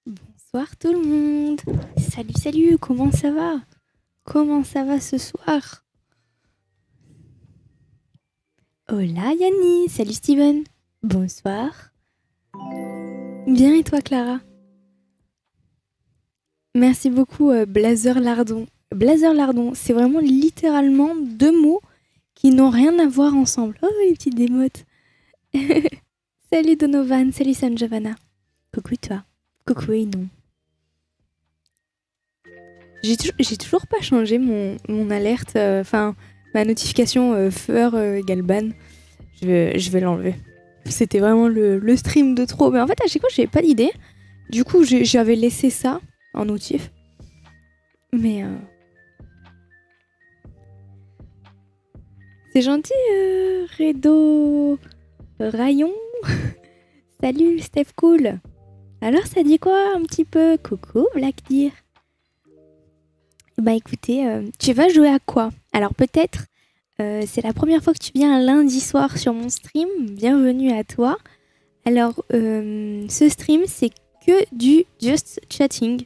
Bonsoir tout le monde. Salut, salut, comment ça va? Comment ça va ce soir? Hola Yanni, salut Steven. Bonsoir. Bien et toi Clara? Merci beaucoup Blazer Lardon. Blazer Lardon, c'est vraiment littéralement deux mots qui n'ont rien à voir ensemble. Oh les petites démotes. Salut Donovan, salut Sam Giovanna. Coucou toi. Coucou et non. J'ai toujours pas changé mon alerte, enfin ma notification Feur égale ban. Je vais l'enlever. C'était vraiment le stream de trop. Mais en fait, à chaque fois, j'avais pas d'idée. Du coup, j'avais laissé ça en notif. Mais c'est gentil, Redo Rayon. Salut, Steph Cool. Alors, ça dit quoi un petit peu? Coucou, Black Deer. Bah écoutez, tu vas jouer à quoi? Alors peut-être, c'est la première fois que tu viens un lundi soir sur mon stream. Bienvenue à toi. Alors, ce stream, c'est que du Just Chatting.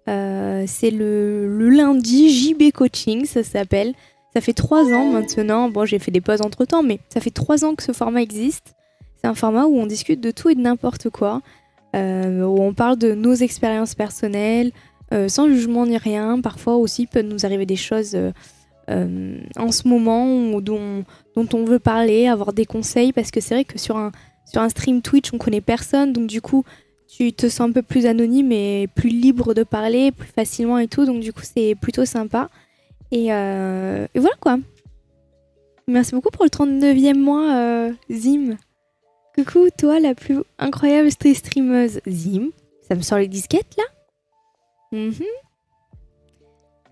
C'est le lundi JB Coaching, ça s'appelle. Ça fait 3 ans maintenant. Bon, j'ai fait des pauses entre-temps, mais ça fait 3 ans que ce format existe. C'est un format où on discute de tout et de n'importe quoi. Où on parle de nos expériences personnelles, sans jugement ni rien. Parfois aussi, peut nous arriver des choses en ce moment dont on veut parler, avoir des conseils. Parce que c'est vrai que sur un stream Twitch, on connaît personne. Donc du coup, tu te sens un peu plus anonyme et plus libre de parler, plus facilement et tout. Donc du coup, c'est plutôt sympa. Et voilà quoi. Merci beaucoup pour le 39e mois, Zim. Coucou, toi, la plus incroyable streameuse. Zim, ça me sort les disquettes là.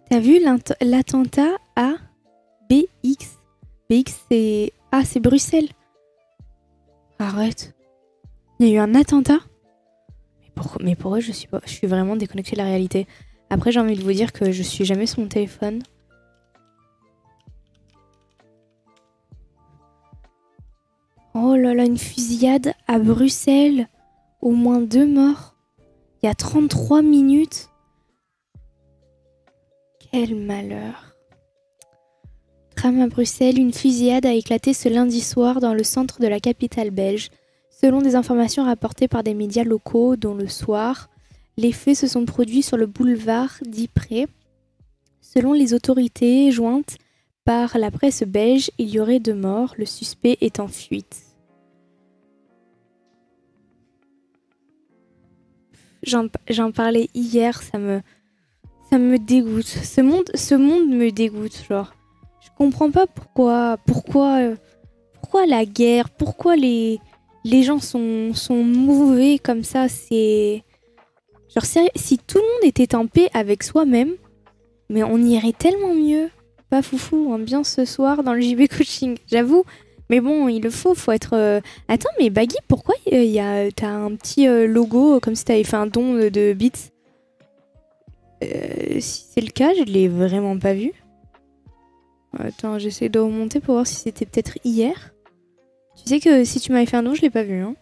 T'as vu l'attentat à BX? BX, c'est... Ah, c'est Bruxelles. Arrête. Il y a eu un attentat? Mais pourquoi je suis vraiment déconnectée de la réalité. Après, j'ai envie de vous dire que je suis jamais sur mon téléphone. Oh là là, une fusillade à Bruxelles. Au moins 2 morts. Il y a 33 minutes. Quel malheur. Drame à Bruxelles, une fusillade a éclaté ce lundi soir dans le centre de la capitale belge. Selon des informations rapportées par des médias locaux, dont Le Soir, les faits se sont produits sur le boulevard d'Ypres. Selon les autorités jointes par la presse belge, il y aurait 2 morts, le suspect est en fuite. J'en parlais hier, ça me dégoûte. Ce monde me dégoûte, genre. Je comprends pas pourquoi la guerre, pourquoi les gens sont mauvais comme ça. C'est genre si tout le monde était en paix avec soi-même, mais on irait tellement mieux. Pas foufou, ambiance ce soir dans le JB Coaching, j'avoue. Mais bon, il le faut être... Attends, mais Baggy, pourquoi t'as un petit logo comme si t'avais fait un don de bits? Si c'est le cas, je l'ai vraiment pas vu. Attends, j'essaie de remonter pour voir si c'était peut-être hier. Tu sais que si tu m'avais fait un don, je l'ai pas vu, hein?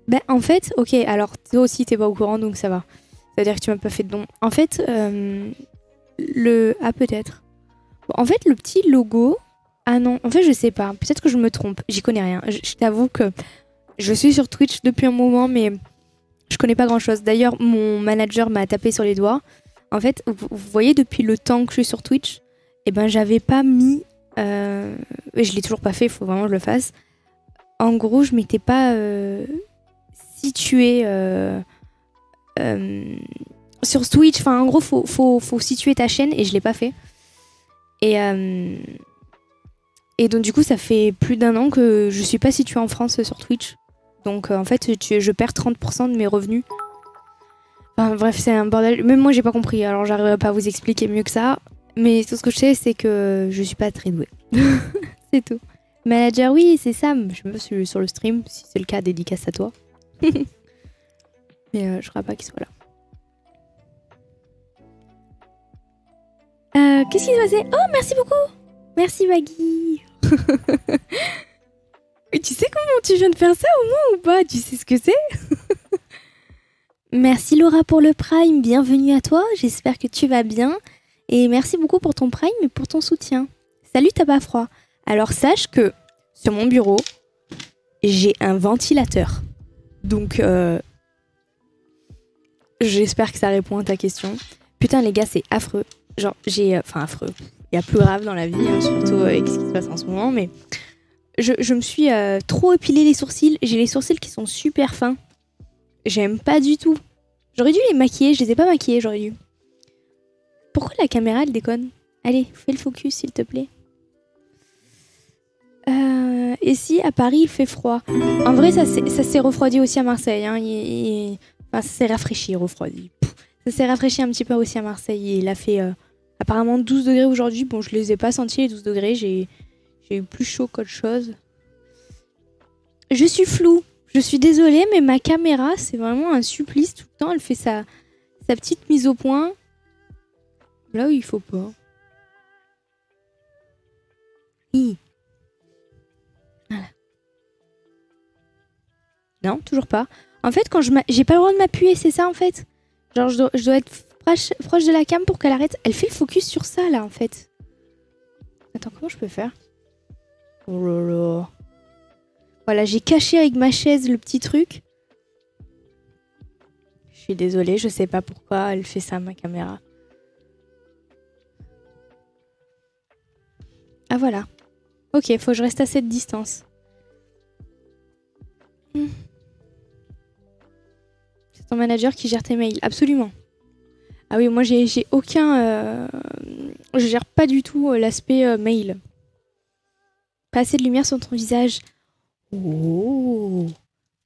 Bah, en fait, ok, alors toi aussi t'es pas au courant, donc ça va. Ça veut dire que tu m'as pas fait de don. En fait, Ah, peut-être. Bon, en fait, le petit logo... Ah non, en fait, je sais pas. Peut-être que je me trompe. J'y connais rien. Je t'avoue que je suis sur Twitch depuis un moment, mais je connais pas grand-chose. D'ailleurs, mon manager m'a tapé sur les doigts. En fait, vous voyez, depuis le temps que je suis sur Twitch, eh ben, j'avais pas mis... Et je l'ai toujours pas fait, il faut vraiment que je le fasse. En gros, je m'étais pas située sur Twitch. Enfin, en gros, faut situer ta chaîne et je l'ai pas fait. Et donc du coup, ça fait plus d'1 an que je suis pas située en France sur Twitch. Donc en fait, je perds 30% de mes revenus. Enfin, bref, c'est un bordel. Même moi, j'ai pas compris. Alors, j'arriverai pas à vous expliquer mieux que ça. Mais tout ce que je sais, c'est que je suis pas très douée. C'est tout. Manager, oui, c'est Sam. Je me suis sur le stream. Si c'est le cas, dédicace à toi. Mais je crois pas qu'il soit là. Qu'est-ce qui s'est passé? Oh, merci beaucoup. Merci, Maggie. Tu sais comment tu viens de faire ça au moins ou pas? Tu sais ce que c'est? Merci Laura pour le Prime, bienvenue à toi, j'espère que tu vas bien. Et merci beaucoup pour ton Prime et pour ton soutien. Salut, t'as pas froid? Alors sache que sur mon bureau, j'ai un ventilateur. Donc j'espère que ça répond à ta question. Putain les gars, c'est affreux. Genre Enfin affreux. Il y a plus grave dans la vie, hein, surtout avec ce qui se passe en ce moment, mais je me suis trop épilé les sourcils. J'ai les sourcils qui sont super fins. J'aime pas du tout. J'aurais dû les maquiller, je les ai pas maquillés, j'aurais dû. Pourquoi la caméra elle déconne? Allez, fais le focus s'il te plaît. Et si à Paris il fait froid? En vrai, ça s'est refroidi aussi à Marseille. Hein. Enfin, ça s'est rafraîchi, refroidi. Ça s'est rafraîchi un petit peu aussi à Marseille. Il a fait apparemment 12 degrés aujourd'hui. Bon, je les ai pas sentis les 12 degrés. J'ai eu plus chaud qu'autre chose. Je suis floue. Je suis désolée, mais ma caméra, c'est vraiment un supplice. Tout le temps, elle fait sa petite mise au point. Là où il faut pas. Hi. Voilà. Non, toujours pas. En fait, quand j'ai pas le droit de m'appuyer, c'est ça en fait. Genre, je dois être proche de la cam pour qu'elle arrête. Elle fait le focus sur ça là en fait. Attends, comment je peux faire? Oh là là. Voilà, j'ai caché avec ma chaise le petit truc. Je suis désolée, je sais pas pourquoi elle fait ça, ma caméra. Ah voilà. Ok, faut que je reste à cette distance. C'est ton manager qui gère tes mails, absolument. Ah oui, moi j'ai aucun... Je gère pas du tout l'aspect mail. Pas assez de lumière sur ton visage. Oh,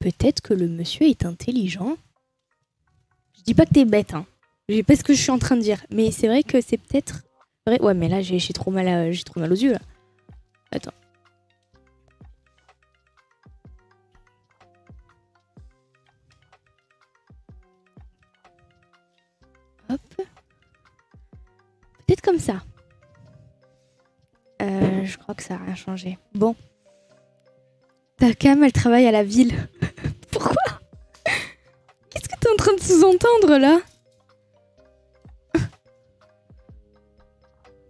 peut-être que le monsieur est intelligent. Je dis pas que t'es bête, hein. Je sais pas ce que je suis en train de dire, mais c'est vrai que c'est peut-être vrai. Ouais, mais là j'ai trop mal aux yeux là. Attends. Hop. Peut-être comme ça. Je crois que ça a rien changé. Bon. Ta cam, elle travaille à la ville. Pourquoi? Qu'est-ce que t'es en train de sous-entendre là?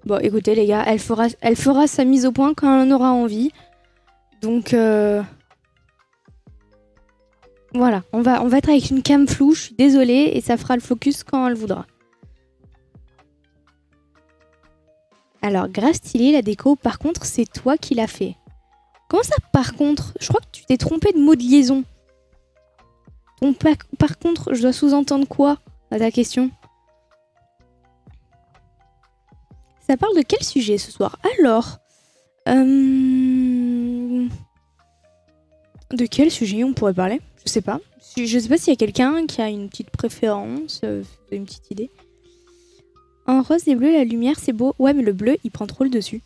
Bon, écoutez les gars, elle fera sa mise au point quand elle en aura envie. Donc, voilà, on va être avec une cam floue, je suis désolée, et ça fera le focus quand elle voudra. Alors, Grasse Tilly, la déco, par contre, c'est toi qui l'as fait. Comment ça, par contre? Je crois que tu t'es trompé de mot de liaison. Donc, par contre, je dois sous-entendre quoi à ta question? Ça parle de quel sujet ce soir? Alors, de quel sujet on pourrait parler? Je sais pas. Je sais pas s'il y a quelqu'un qui a une petite préférence, une petite idée. En rose et bleu, la lumière, c'est beau. Ouais, mais le bleu, il prend trop le dessus.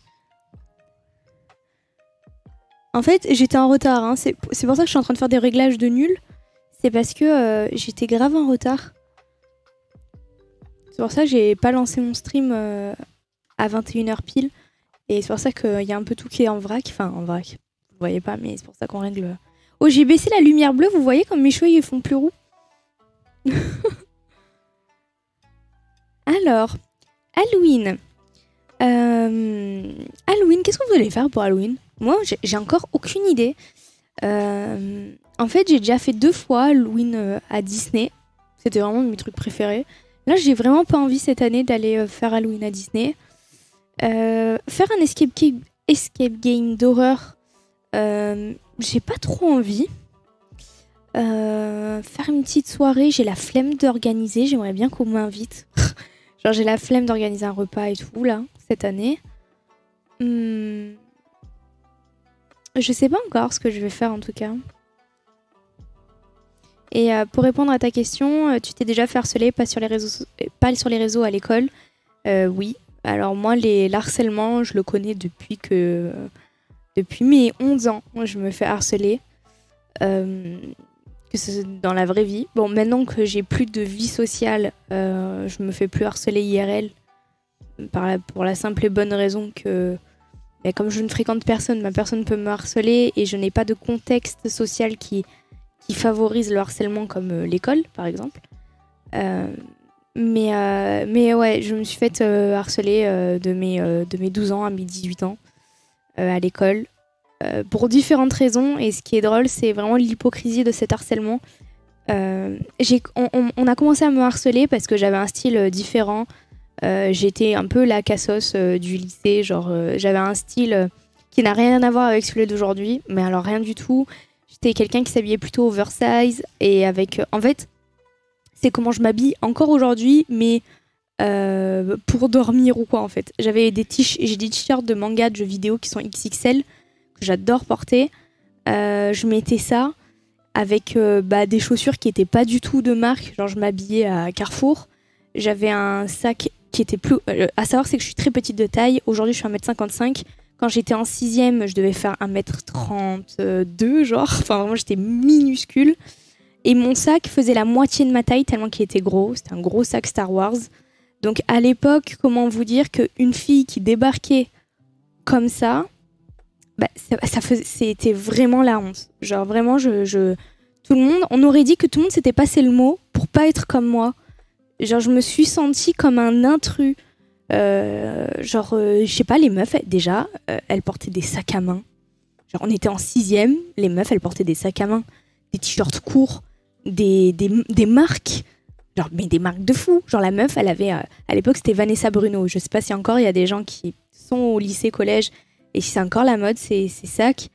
En fait, j'étais en retard. Hein. C'est pour ça que je suis en train de faire des réglages de nul. C'est parce que j'étais grave en retard. C'est pour ça que j'ai pas lancé mon stream à 21h pile. Et c'est pour ça qu'il y a un peu tout qui est en vrac. Enfin, en vrac. Vous voyez pas, mais c'est pour ça qu'on règle. Oh, j'ai baissé la lumière bleue. Vous voyez comme mes cheveux ils font plus roux. Alors, Halloween. Halloween, qu'est-ce que vous allez faire pour Halloween? Moi, j'ai encore aucune idée. En fait, j'ai déjà fait 2 fois Halloween à Disney. C'était vraiment mes trucs préférés. Là, j'ai vraiment pas envie cette année d'aller faire Halloween à Disney. Faire un escape game d'horreur, j'ai pas trop envie. Faire une petite soirée, j'ai la flemme d'organiser. J'aimerais bien qu'on m'invite. Genre, j'ai la flemme d'organiser un repas et tout, là, cette année. Je sais pas encore ce que je vais faire, en tout cas. Et pour répondre à ta question, tu t'es déjà fait harceler, pas sur les réseaux à l'école? Oui. Alors moi, l'harcèlement, je le connais depuis mes 11 ans. Moi, je me fais harceler. Que c'est dans la vraie vie. Bon, maintenant que j'ai plus de vie sociale, je me fais plus harceler IRL. Pour la simple et bonne raison que comme je ne fréquente personne, ma personne peut me harceler et je n'ai pas de contexte social qui favorise le harcèlement comme l'école, par exemple. Mais ouais, je me suis fait harceler de mes 12 ans à mes 18 ans à l'école. Pour différentes raisons, et ce qui est drôle, c'est vraiment l'hypocrisie de cet harcèlement. On a commencé à me harceler parce que j'avais un style différent. J'étais un peu la cassos du lycée, genre j'avais un style qui n'a rien à voir avec celui d'aujourd'hui, mais alors rien du tout. J'étais quelqu'un qui s'habillait plutôt oversize, et avec... en fait, c'est comment je m'habille encore aujourd'hui, mais pour dormir ou quoi en fait. J'ai des t-shirts de manga, de jeux vidéo qui sont XXL, j'adore porter. Je mettais ça avec des chaussures qui étaient pas du tout de marque. Genre, je m'habillais à Carrefour. J'avais un sac qui était plus... à savoir, c'est que je suis très petite de taille. Aujourd'hui, je suis 1m55. Quand j'étais en sixième, je devais faire 1m32, genre. Enfin, vraiment, j'étais minuscule. Et mon sac faisait la moitié de ma taille tellement qu'il était gros. C'était un gros sac Star Wars. Donc, à l'époque, comment vous dire qu'une fille qui débarquait comme ça, bah, c'était vraiment la honte. Genre, vraiment, tout le monde, on aurait dit que tout le monde s'était passé le mot pour pas être comme moi. Genre, je me suis sentie comme un intrus. Je sais pas, les meufs, déjà, elles portaient des sacs à main. Genre, on était en sixième, les meufs, elles portaient des sacs à main, des t-shirts courts, des marques. Genre, mais des marques de fou. Genre, la meuf, elle avait, à l'époque, c'était Vanessa Bruno. Je sais pas si encore il y a des gens qui sont au lycée, collège, et si c'est encore la mode, ces sacs.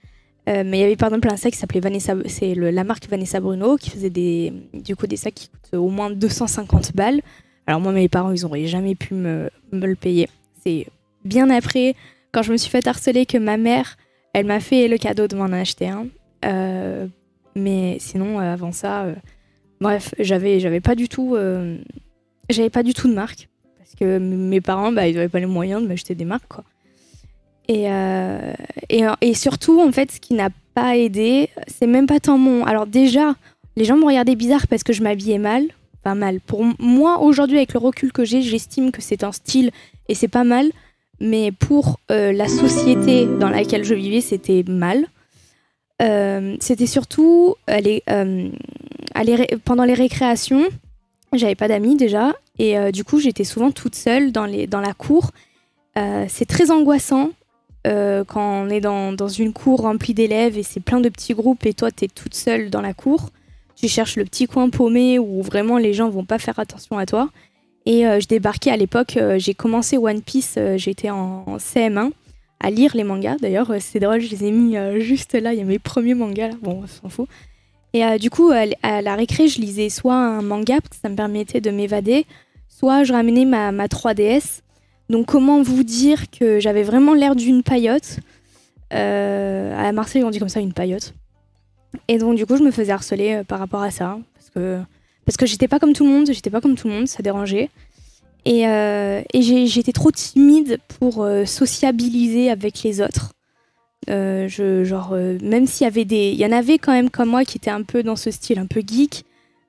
Mais il y avait par exemple un sac qui s'appelait Vanessa, c'est la marque Vanessa Bruno qui faisait du coup des sacs qui coûtent au moins 250 balles. Alors moi mes parents ils auraient jamais pu me le payer. C'est bien après quand je me suis fait harceler que ma mère elle m'a fait le cadeau de m'en acheter un. Mais sinon avant ça, bref j'avais pas du tout de marque parce que mes parents bah ils avaient pas les moyens de m'acheter des marques quoi. Et surtout, en fait, ce qui n'a pas aidé, c'est même pas tant mon... Alors déjà, les gens me regardaient bizarre parce que je m'habillais mal. Enfin, mal. Pour moi, aujourd'hui, avec le recul que j'ai, j'estime que c'est un style et c'est pas mal. Mais pour la société dans laquelle je vivais, c'était mal. C'était surtout... pendant les récréations, j'avais pas d'amis déjà. Et du coup, j'étais souvent toute seule dans la cour. C'est très angoissant. Quand on est dans une cour remplie d'élèves et c'est plein de petits groupes et toi t'es toute seule dans la cour, tu cherches le petit coin paumé où vraiment les gens vont pas faire attention à toi. Et je débarquais à l'époque, j'ai commencé One Piece, j'étais en CM1 à lire les mangas. D'ailleurs c'est drôle, je les ai mis juste là, il y a mes premiers mangas là, bon on s'en fout. Et du coup à la récré je lisais soit un manga parce que ça me permettait de m'évader, soit je ramenais ma 3DS. Donc comment vous dire que j'avais vraiment l'air d'une paillote. À Marseille on dit comme ça une paillote. Et donc du coup je me faisais harceler par rapport à ça. Parce que j'étais pas comme tout le monde, ça dérangeait. Et j'étais trop timide pour sociabiliser avec les autres. Même s'il y avait il y en avait quand même comme moi qui étaient un peu dans ce style un peu geek.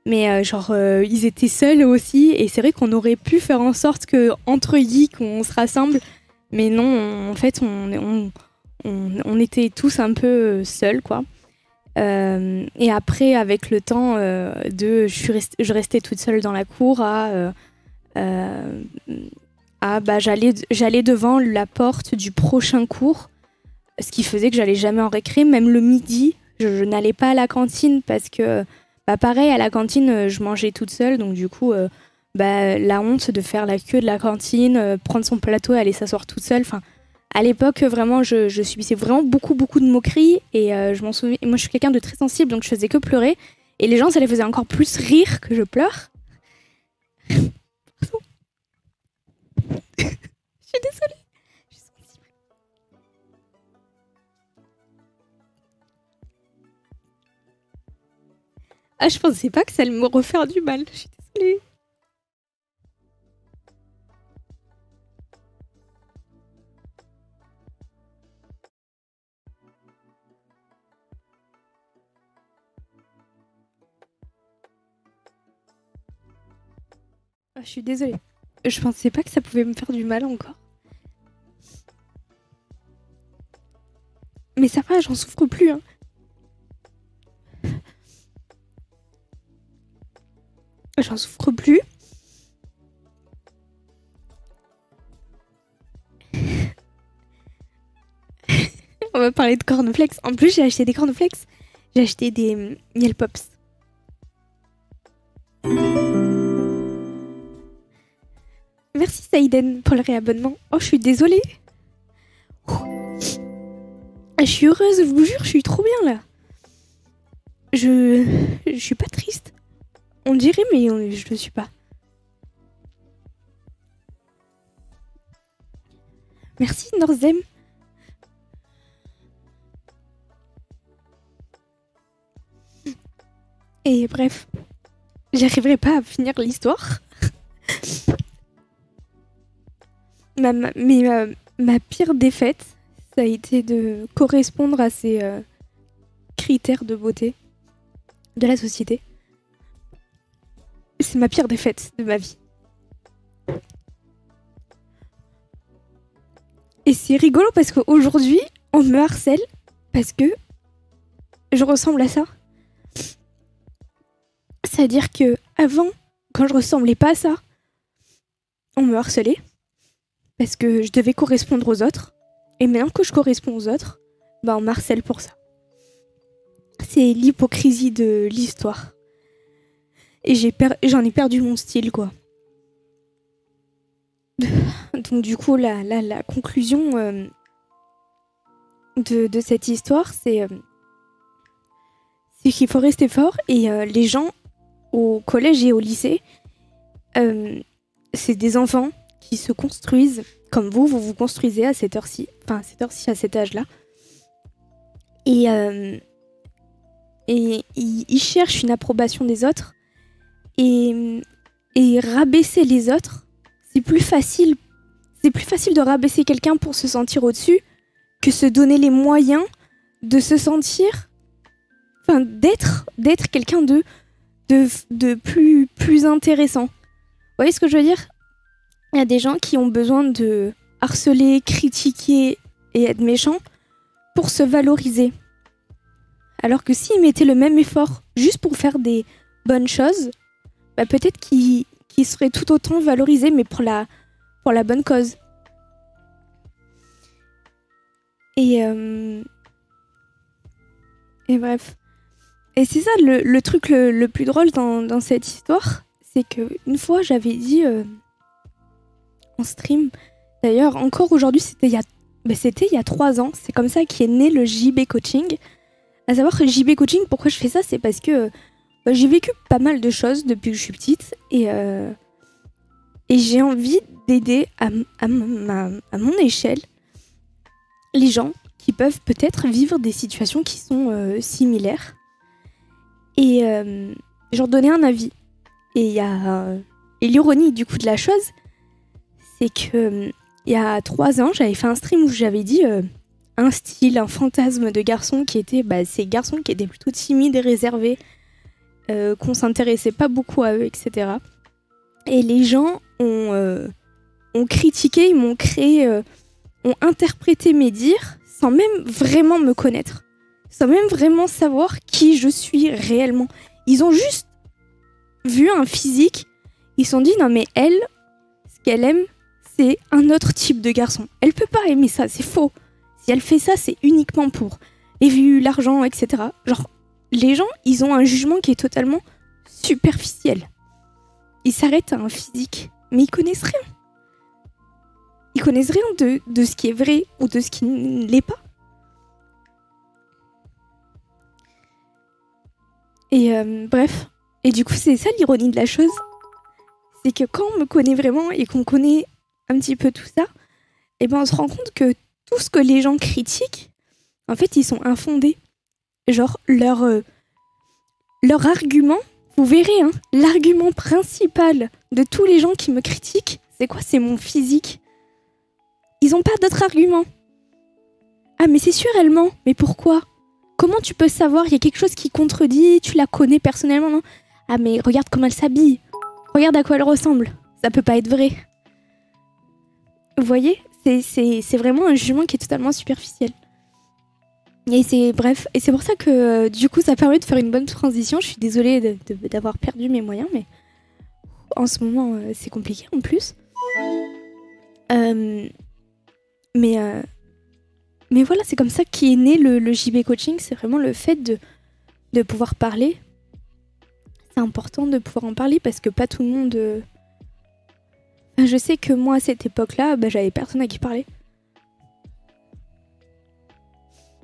Mais ils étaient seuls aussi. Et c'est vrai qu'on aurait pu faire en sorte qu'entre geeks, on se rassemble. Mais non, en fait, on était tous un peu seuls, quoi. Et après, avec le temps, je restais toute seule dans la cour j'allais devant la porte du prochain cours. Ce qui faisait que j'allais jamais en récré. Même le midi, je n'allais pas à la cantine parce que... pareil, à la cantine, je mangeais toute seule, donc du coup, la honte de faire la queue de la cantine, prendre son plateau et aller s'asseoir toute seule. Enfin, à l'époque, vraiment, je subissais vraiment beaucoup, beaucoup de moqueries et je m'en souviens. Moi, je suis quelqu'un de très sensible, donc je faisais que pleurer. Et les gens, ça les faisait encore plus rire que je pleure. Je suis désolée. Je suis sensible. Ah, je pensais pas que ça allait me refaire du mal. Je suis désolée. Ah, je suis désolée. Je pensais pas que ça pouvait me faire du mal encore. Mais ça va, j'en souffre plus. Hein. J'en souffre plus. On va parler de cornflakes. En plus, j'ai acheté des cornflakes. J'ai acheté des Miel Pops. Merci Saïden pour le réabonnement. Oh, je suis désolée. Je suis heureuse, je vous jure, je suis trop bien là. Je suis pas triste. On dirait, mais je le suis pas. Merci Norzem. Et bref, j'arriverai pas à finir l'histoire. Ma pire défaite, ça a été de correspondre à ces critères de beauté de la société. C'est ma pire défaite de ma vie. Et c'est rigolo parce qu'aujourd'hui, on me harcèle parce que je ressemble à ça. C'est-à-dire que avant, quand je ressemblais pas à ça, on me harcelait parce que je devais correspondre aux autres. Et maintenant que je corresponds aux autres, on me harcèle pour ça. C'est l'hypocrisie de l'histoire. Et j'en ai perdu mon style, quoi. Donc du coup, la conclusion de cette histoire, c'est qu'il faut rester fort. Et les gens au collège et au lycée, c'est des enfants qui se construisent comme vous vous construisez à cette heure-ci. Enfin, à cette heure-ci, à cet âge-là. Et ils cherchent une approbation des autres. Et rabaisser les autres, c'est plus facile de rabaisser quelqu'un pour se sentir au-dessus que se donner les moyens de se sentir, enfin d'être quelqu'un de plus intéressant. Vous voyez ce que je veux dire? Il y a des gens qui ont besoin de harceler, critiquer et être méchants pour se valoriser. Alors que s'ils mettaient le même effort juste pour faire des bonnes choses, peut-être qu'ils seraient tout autant valorisés, mais pour la bonne cause. Et bref. Et c'est ça le truc le plus drôle dans cette histoire, c'est qu'une fois j'avais dit en stream, d'ailleurs encore aujourd'hui, c'était il y a 3 ans, c'est comme ça qu'est né le JB Coaching. À savoir que JB Coaching, pourquoi je fais ça, c'est parce que j'ai vécu pas mal de choses depuis que je suis petite et j'ai envie d'aider à mon échelle les gens qui peuvent peut-être vivre des situations qui sont similaires et leur donner un avis. Et l'ironie du coup de la chose, c'est que il y a 3 ans, j'avais fait un stream où j'avais dit un style, un fantasme de garçon qui était ces garçons qui étaient plutôt timides et réservés, qu'on s'intéressait pas beaucoup à eux, etc. Et les gens ont critiqué, ils m'ont créé, ont interprété mes dires sans même vraiment me connaître, sans même vraiment savoir qui je suis réellement. Ils ont juste vu un physique, ils se sont dit non mais elle, ce qu'elle aime, c'est un autre type de garçon. Elle peut pas aimer ça, c'est faux. Si elle fait ça, c'est uniquement pour les vues, l'argent, etc. Genre, les gens, ils ont un jugement qui est totalement superficiel. Ils s'arrêtent à un physique, mais ils connaissent rien. Ils connaissent rien de ce qui est vrai ou de ce qui ne l'est pas. Et bref. Et du coup, c'est ça l'ironie de la chose. C'est que quand on me connaît vraiment et qu'on connaît un petit peu tout ça, on se rend compte que tout ce que les gens critiquent, en fait, ils sont infondés. Genre, leur argument, vous verrez, hein, l'argument principal de tous les gens qui me critiquent, c'est quoi? C'est mon physique. Ils ont pas d'autre argument. Ah, mais c'est sûr, elle ment. Mais pourquoi? Comment tu peux savoir? Il y a quelque chose qui contredit, tu la connais personnellement, non? Ah, mais regarde comment elle s'habille. Regarde à quoi elle ressemble. Ça peut pas être vrai. Vous voyez? C'est vraiment un jugement qui est totalement superficiel. Et c'est bref, et c'est pour ça que du coup ça permet de faire une bonne transition. Je suis désolée d'avoir perdu mes moyens, mais en ce moment c'est compliqué en plus. Mais voilà, c'est comme ça qu'est né le JB Coaching. C'est vraiment le fait de pouvoir parler. C'est important de pouvoir en parler parce que pas tout le monde... Je sais que moi à cette époque-là, j'avais personne à qui parler.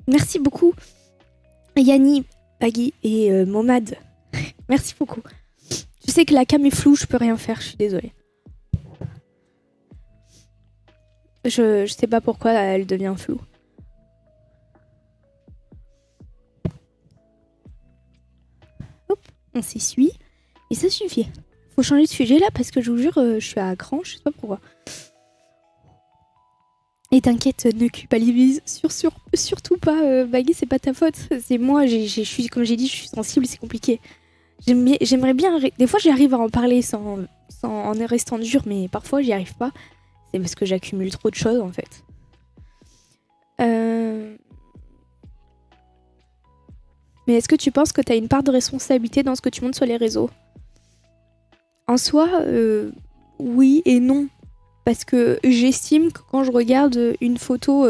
Merci beaucoup Yanni, Paggy et Momad. Merci beaucoup. Je sais que la cam est floue, je peux rien faire, je suis désolée. Je sais pas pourquoi elle devient floue. Hop, on s'essuie. Et ça suffit. Faut changer de sujet là parce que je vous jure, je suis à cran, je sais pas pourquoi. Et t'inquiète, ne culpabilise surtout pas, Baggy, c'est pas ta faute. C'est moi, comme j'ai dit, je suis sensible, c'est compliqué. J'aimerais bien. Des fois, j'arrive à en parler en restant dur, mais parfois, j'y arrive pas. C'est parce que j'accumule trop de choses, en fait. Mais est-ce que tu penses que t'as une part de responsabilité dans ce que tu montres sur les réseaux? En soi, oui et non. Parce que j'estime que quand je regarde une photo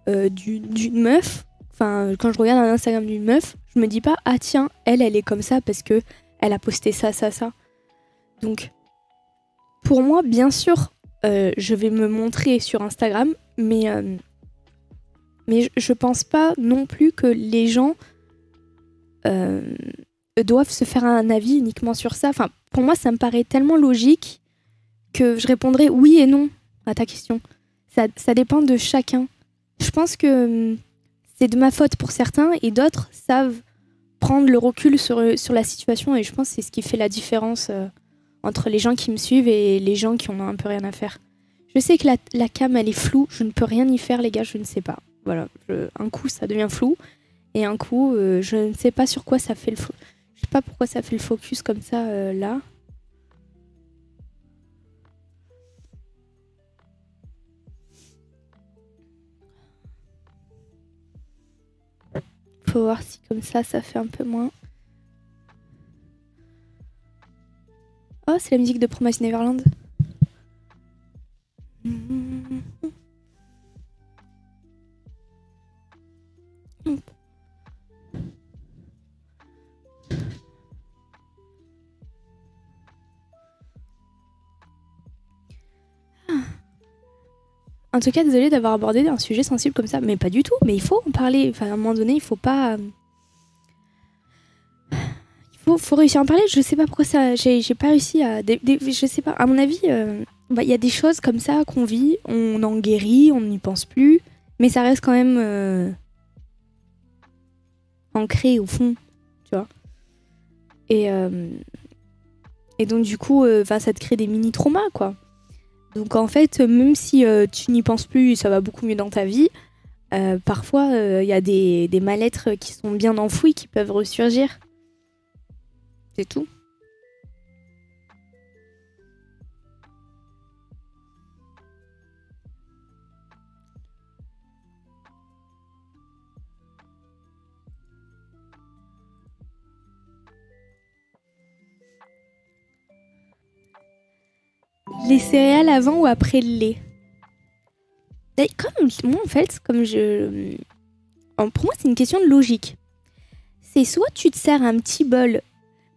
d'une meuf, enfin, quand je regarde un Instagram d'une meuf, je me dis pas, ah tiens, elle est comme ça parce que elle a posté ça. Donc, pour moi, bien sûr, je vais me montrer sur Instagram, mais je pense pas non plus que les gens doivent se faire un avis uniquement sur ça. Enfin, pour moi, ça me paraît tellement logique que je répondrai oui et non à ta question. Ça dépend de chacun. Je pense que c'est de ma faute pour certains et d'autres savent prendre le recul sur la situation et je pense que c'est ce qui fait la différence entre les gens qui me suivent et les gens qui en ont un peu rien à faire. Je sais que la cam elle est floue, je ne peux rien y faire les gars, je ne sais pas. Voilà, un coup ça devient flou et un coup je ne sais pas sur quoi ça fait je sais pas pourquoi ça fait le focus comme ça là. Faut voir si comme ça fait un peu moins. Oh, c'est la musique de Promise Neverland. En tout cas, désolée d'avoir abordé un sujet sensible comme ça, mais pas du tout. Mais il faut en parler. Enfin, à un moment donné, il faut pas. Faut réussir à en parler. Je sais pas pourquoi ça. J'ai pas réussi à. Je sais pas. À mon avis, y a des choses comme ça qu'on vit, on en guérit, on n'y pense plus, mais ça reste quand même ancré au fond, tu vois. Et donc du coup, ça te crée des mini traumas, quoi. Donc en fait, même si tu n'y penses plus, ça va beaucoup mieux dans ta vie. Parfois, il y a des mal-être qui sont bien enfouis qui peuvent ressurgir. C'est tout. Les céréales avant ou après le lait? Et comme moi, en fait, pour moi, c'est une question de logique. C'est soit tu te sers un petit bol.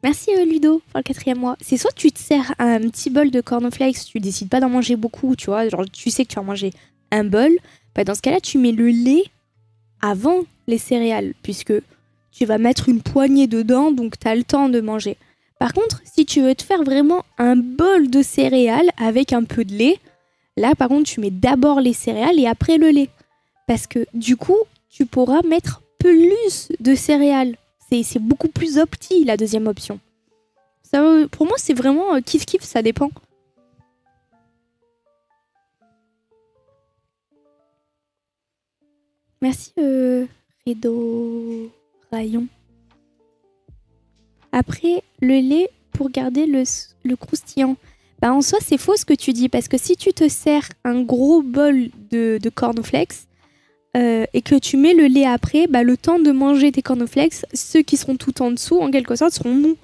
Merci Ludo pour le 4e mois. C'est soit tu te sers un petit bol de cornflakes, tu décides pas d'en manger beaucoup, tu vois, genre tu sais que tu vas manger un bol. Bah dans ce cas-là, tu mets le lait avant les céréales, puisque tu vas mettre une poignée dedans, donc tu as le temps de manger. Par contre, si tu veux te faire vraiment un bol de céréales avec un peu de lait, là par contre tu mets d'abord les céréales et après le lait. Parce que du coup, tu pourras mettre plus de céréales. C'est beaucoup plus opti la deuxième option. Ça, pour moi, c'est vraiment kiff-kiff, ça dépend. Merci Rido Rayon. Après, le lait pour garder le croustillant. Bah en soi, c'est faux ce que tu dis, parce que si tu te sers un gros bol de cornflakes et que tu mets le lait après, bah le temps de manger tes cornflakes, ceux qui seront tout en dessous, en quelque sorte, seront mous.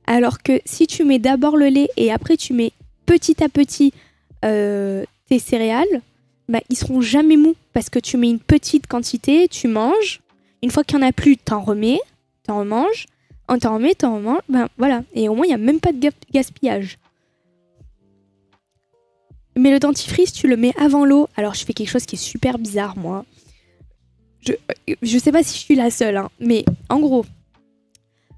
Alors que si tu mets d'abord le lait et après tu mets petit à petit tes céréales, bah ils seront jamais mous, parce que tu mets une petite quantité, tu manges, une fois qu'il n'y en a plus, t'en remets, t'en remanges, t'en remets, t'en remanges, ben voilà. Et au moins, il n'y a même pas de gaspillage. Mais le dentifrice, tu le mets avant l'eau. Alors, je fais quelque chose qui est super bizarre, moi. Je sais pas si je suis la seule, hein, mais en gros,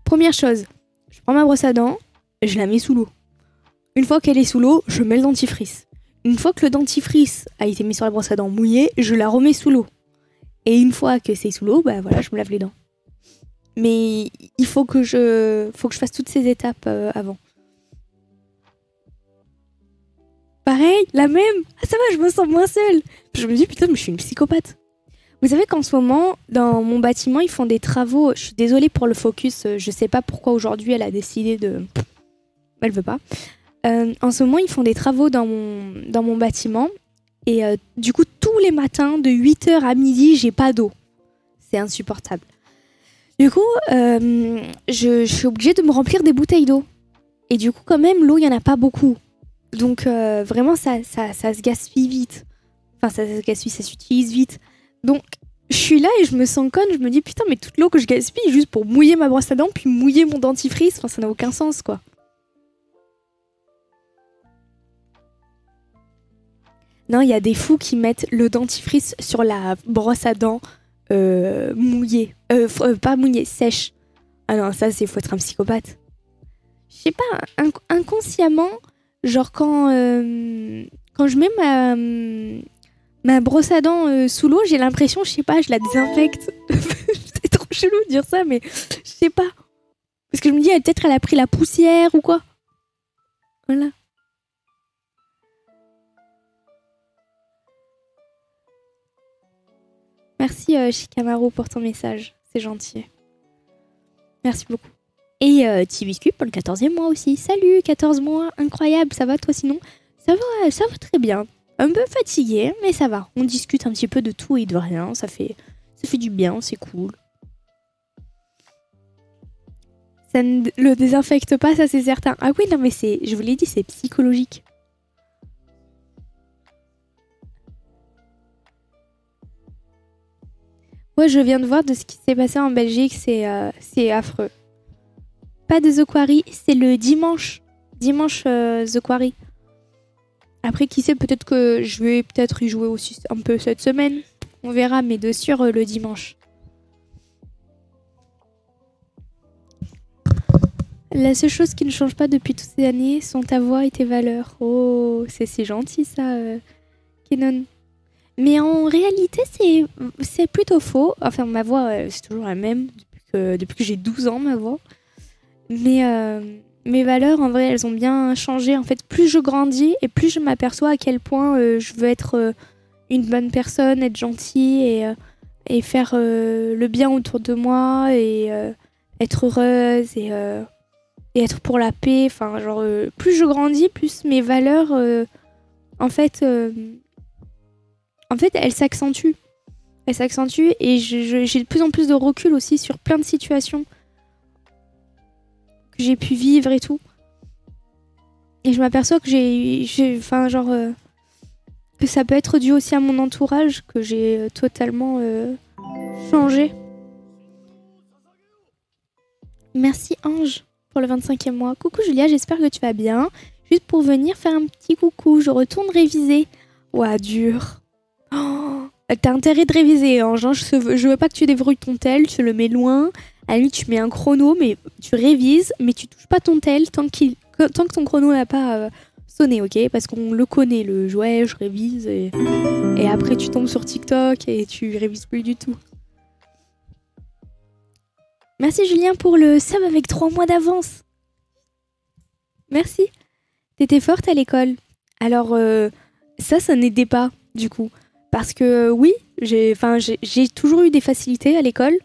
première chose, je prends ma brosse à dents, je la mets sous l'eau. Une fois qu'elle est sous l'eau, je mets le dentifrice. Une fois que le dentifrice a été mis sur la brosse à dents mouillée, je la remets sous l'eau. Et une fois que c'est sous l'eau, bah voilà, je me lave les dents. Mais il faut que je fasse toutes ces étapes avant. pareil, la même. Ah ça va, je me sens moins seule. Je me dis putain, mais je suis une psychopathe. Vous savez qu'en ce moment, dans mon bâtiment, ils font des travaux. Je suis désolée pour le focus. Je sais pas pourquoi aujourd'hui elle a décidé de. Elle veut pas. En ce moment, ils font des travaux dans mon bâtiment. Et du coup, tous les matins, de 8h à midi, j'ai pas d'eau. C'est insupportable. Du coup, je suis obligée de me remplir des bouteilles d'eau. Et du coup, quand même, l'eau, il n'y en a pas beaucoup. Donc, vraiment, ça se gaspille vite. Enfin, ça se gaspille, ça s'utilise vite. Donc, je suis là et je me sens conne. Je me dis, putain, mais toute l'eau que je gaspille juste pour mouiller ma brosse à dents, puis mouiller mon dentifrice, enfin, ça n'a aucun sens, quoi. Non, il y a des fous qui mettent le dentifrice sur la brosse à dents mouillée. Pas mouillée, sèche. Ah non, ça, faut être un psychopathe. Je sais pas, inconsciemment, genre quand je mets ma brosse à dents sous l'eau, j'ai l'impression, je sais pas, je la désinfecte. C'est trop chelou de dire ça, mais je sais pas. Parce que je me dis, peut-être elle a pris la poussière ou quoi. Voilà. Merci Shikamaru pour ton message, c'est gentil. Merci beaucoup. Et T-Biscuit pour le 14e mois aussi. Salut, 14 mois, incroyable, ça va toi sinon? Ça va très bien. Un peu fatigué, mais ça va. On discute un petit peu de tout et de rien, ça fait du bien, c'est cool. Ça ne le désinfecte pas, ça c'est certain. Ah oui, non mais je vous l'ai dit, c'est psychologique. Ouais, je viens de voir de ce qui s'est passé en Belgique, c'est affreux. Pas de The Quarry, c'est le dimanche. Dimanche The Quarry. Après, qui sait, peut-être que je vais peut-être y jouer aussi un peu cette semaine. On verra, mais de sûr le dimanche. La seule chose qui ne change pas depuis toutes ces années sont ta voix et tes valeurs. Oh, c'est si gentil ça, Kenon. Mais en réalité, c'est plutôt faux. Enfin, ma voix, c'est toujours la même depuis que j'ai 12 ans, ma voix. Mais mes valeurs, en vrai, elles ont bien changé. En fait, plus je grandis et plus je m'aperçois à quel point je veux être une bonne personne, être gentille et faire le bien autour de moi et être heureuse et être pour la paix. Enfin, genre, plus je grandis, plus mes valeurs, en fait, elles s'accentuent. Elles s'accentuent et j'ai de plus en plus de recul aussi sur plein de situations que j'ai pu vivre et tout. Et je m'aperçois que que ça peut être dû aussi à mon entourage, que j'ai totalement changé. Merci Ange pour le 25e mois. Coucou Julia, j'espère que tu vas bien. Juste pour venir faire un petit coucou, je retourne réviser. Ouah, dur. Oh, t'as intérêt de réviser, Ange. Hein. Je veux pas que tu débrouilles ton tel, tu le mets loin. À la limite, tu mets un chrono, mais tu révises, mais tu touches pas ton tel tant que ton chrono n'a pas sonné, ok? Parce qu'on le connaît, le jouet, je révise, et après tu tombes sur TikTok et tu révises plus du tout. Merci Julien pour le sub avec 3 mois d'avance. Merci. T'étais forte à l'école. Alors, ça n'aidait pas, du coup. Parce que oui, j'ai toujours eu des facilités à l'école.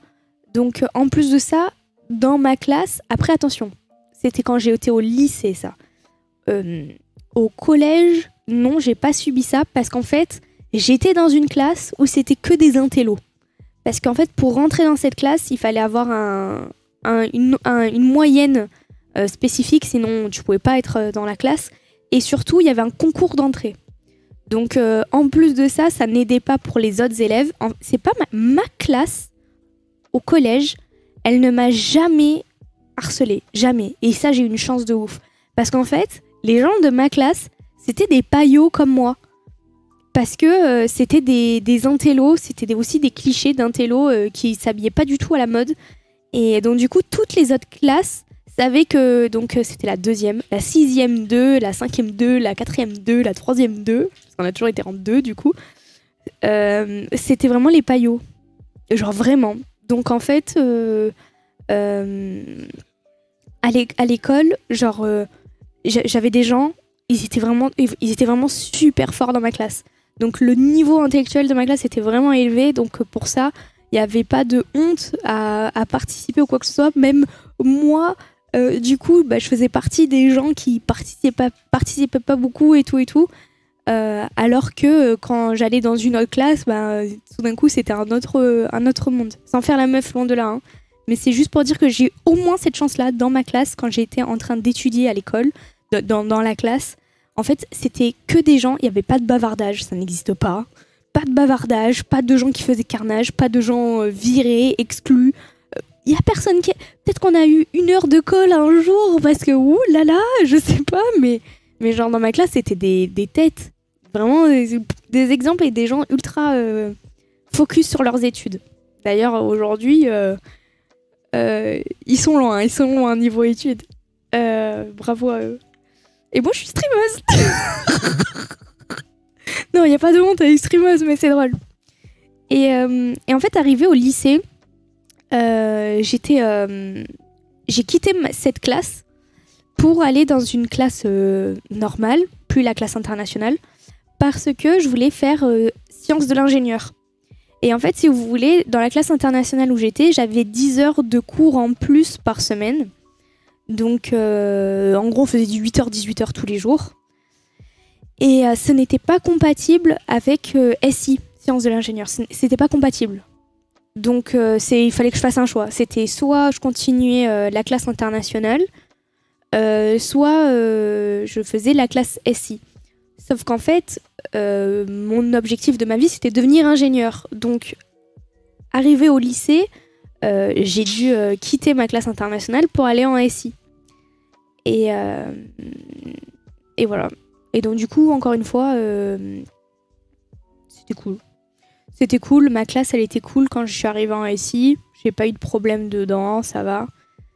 Donc, en plus de ça, dans ma classe, après, attention, c'était quand j'ai été au lycée, ça. Au collège, non, j'ai pas subi ça parce qu'en fait, j'étais dans une classe où c'était que des intellos. Parce qu'en fait, pour rentrer dans cette classe, il fallait avoir une moyenne spécifique, sinon tu pouvais pas être dans la classe. Et surtout, il y avait un concours d'entrée. Donc, en plus de ça, ça n'aidait pas pour les autres élèves. C'est pas ma classe au collège, elle ne m'a jamais harcelée, jamais. Et ça, j'ai eu une chance de ouf. Parce qu'en fait, les gens de ma classe, c'était des paillots comme moi. Parce que c'était des intellos, c'était aussi des clichés d'intellos qui s'habillaient pas du tout à la mode. Et donc du coup, toutes les autres classes savaient que c'était la 2e, la 6e 2, la 5e 2, la 4e 2, la 3e 2, parce qu'on a toujours été en 2 du coup. C'était vraiment les paillots. Genre vraiment. Donc en fait, à l'école, genre, j'avais des gens ils étaient vraiment super forts dans ma classe. Donc le niveau intellectuel de ma classe était vraiment élevé. Donc pour ça, il n'y avait pas de honte à participer ou quoi que ce soit. Même moi, du coup, je faisais partie des gens qui participaient pas beaucoup et tout et tout. Alors que quand j'allais dans une autre classe, tout d'un coup, c'était un autre monde. Sans faire la meuf, loin de là. Hein. Mais c'est juste pour dire que j'ai au moins cette chance-là dans ma classe quand j'étais en train d'étudier à l'école, dans la classe. En fait, c'était que des gens, il n'y avait pas de bavardage, ça n'existe pas. Pas de bavardage, pas de gens qui faisaient carnage, pas de gens virés, exclus. Il n'y a personne qui... Peut-être qu'on a eu 1 heure de colle un jour, parce que, ouh là là, je sais pas, mais genre dans ma classe, c'était des têtes. Vraiment des exemples et des gens ultra focus sur leurs études. D'ailleurs, aujourd'hui, ils sont loin niveau études. Bravo à eux. Et moi, je suis streameuse. Non, il n'y a pas de honte à être streameuse, mais c'est drôle. Et en fait, arrivée au lycée, j'ai quitté cette classe pour aller dans une classe normale, plus la classe internationale, parce que je voulais faire sciences de l'ingénieur. Et en fait, si vous voulez, dans la classe internationale où j'étais, j'avais 10 heures de cours en plus par semaine. Donc, en gros, on faisait du 8h, 18h tous les jours. Et ce n'était pas compatible avec SI, sciences de l'ingénieur. C'était pas compatible. Donc, il fallait que je fasse un choix. C'était soit je continuais la classe internationale, soit je faisais la classe SI. Sauf qu'en fait, mon objectif de ma vie, c'était devenir ingénieur. Donc, arrivé au lycée, j'ai dû quitter ma classe internationale pour aller en SI. Et voilà. Et donc, du coup, encore une fois, c'était cool. C'était cool. Ma classe, elle était cool quand je suis arrivée en SI. J'ai pas eu de problème dedans, ça va.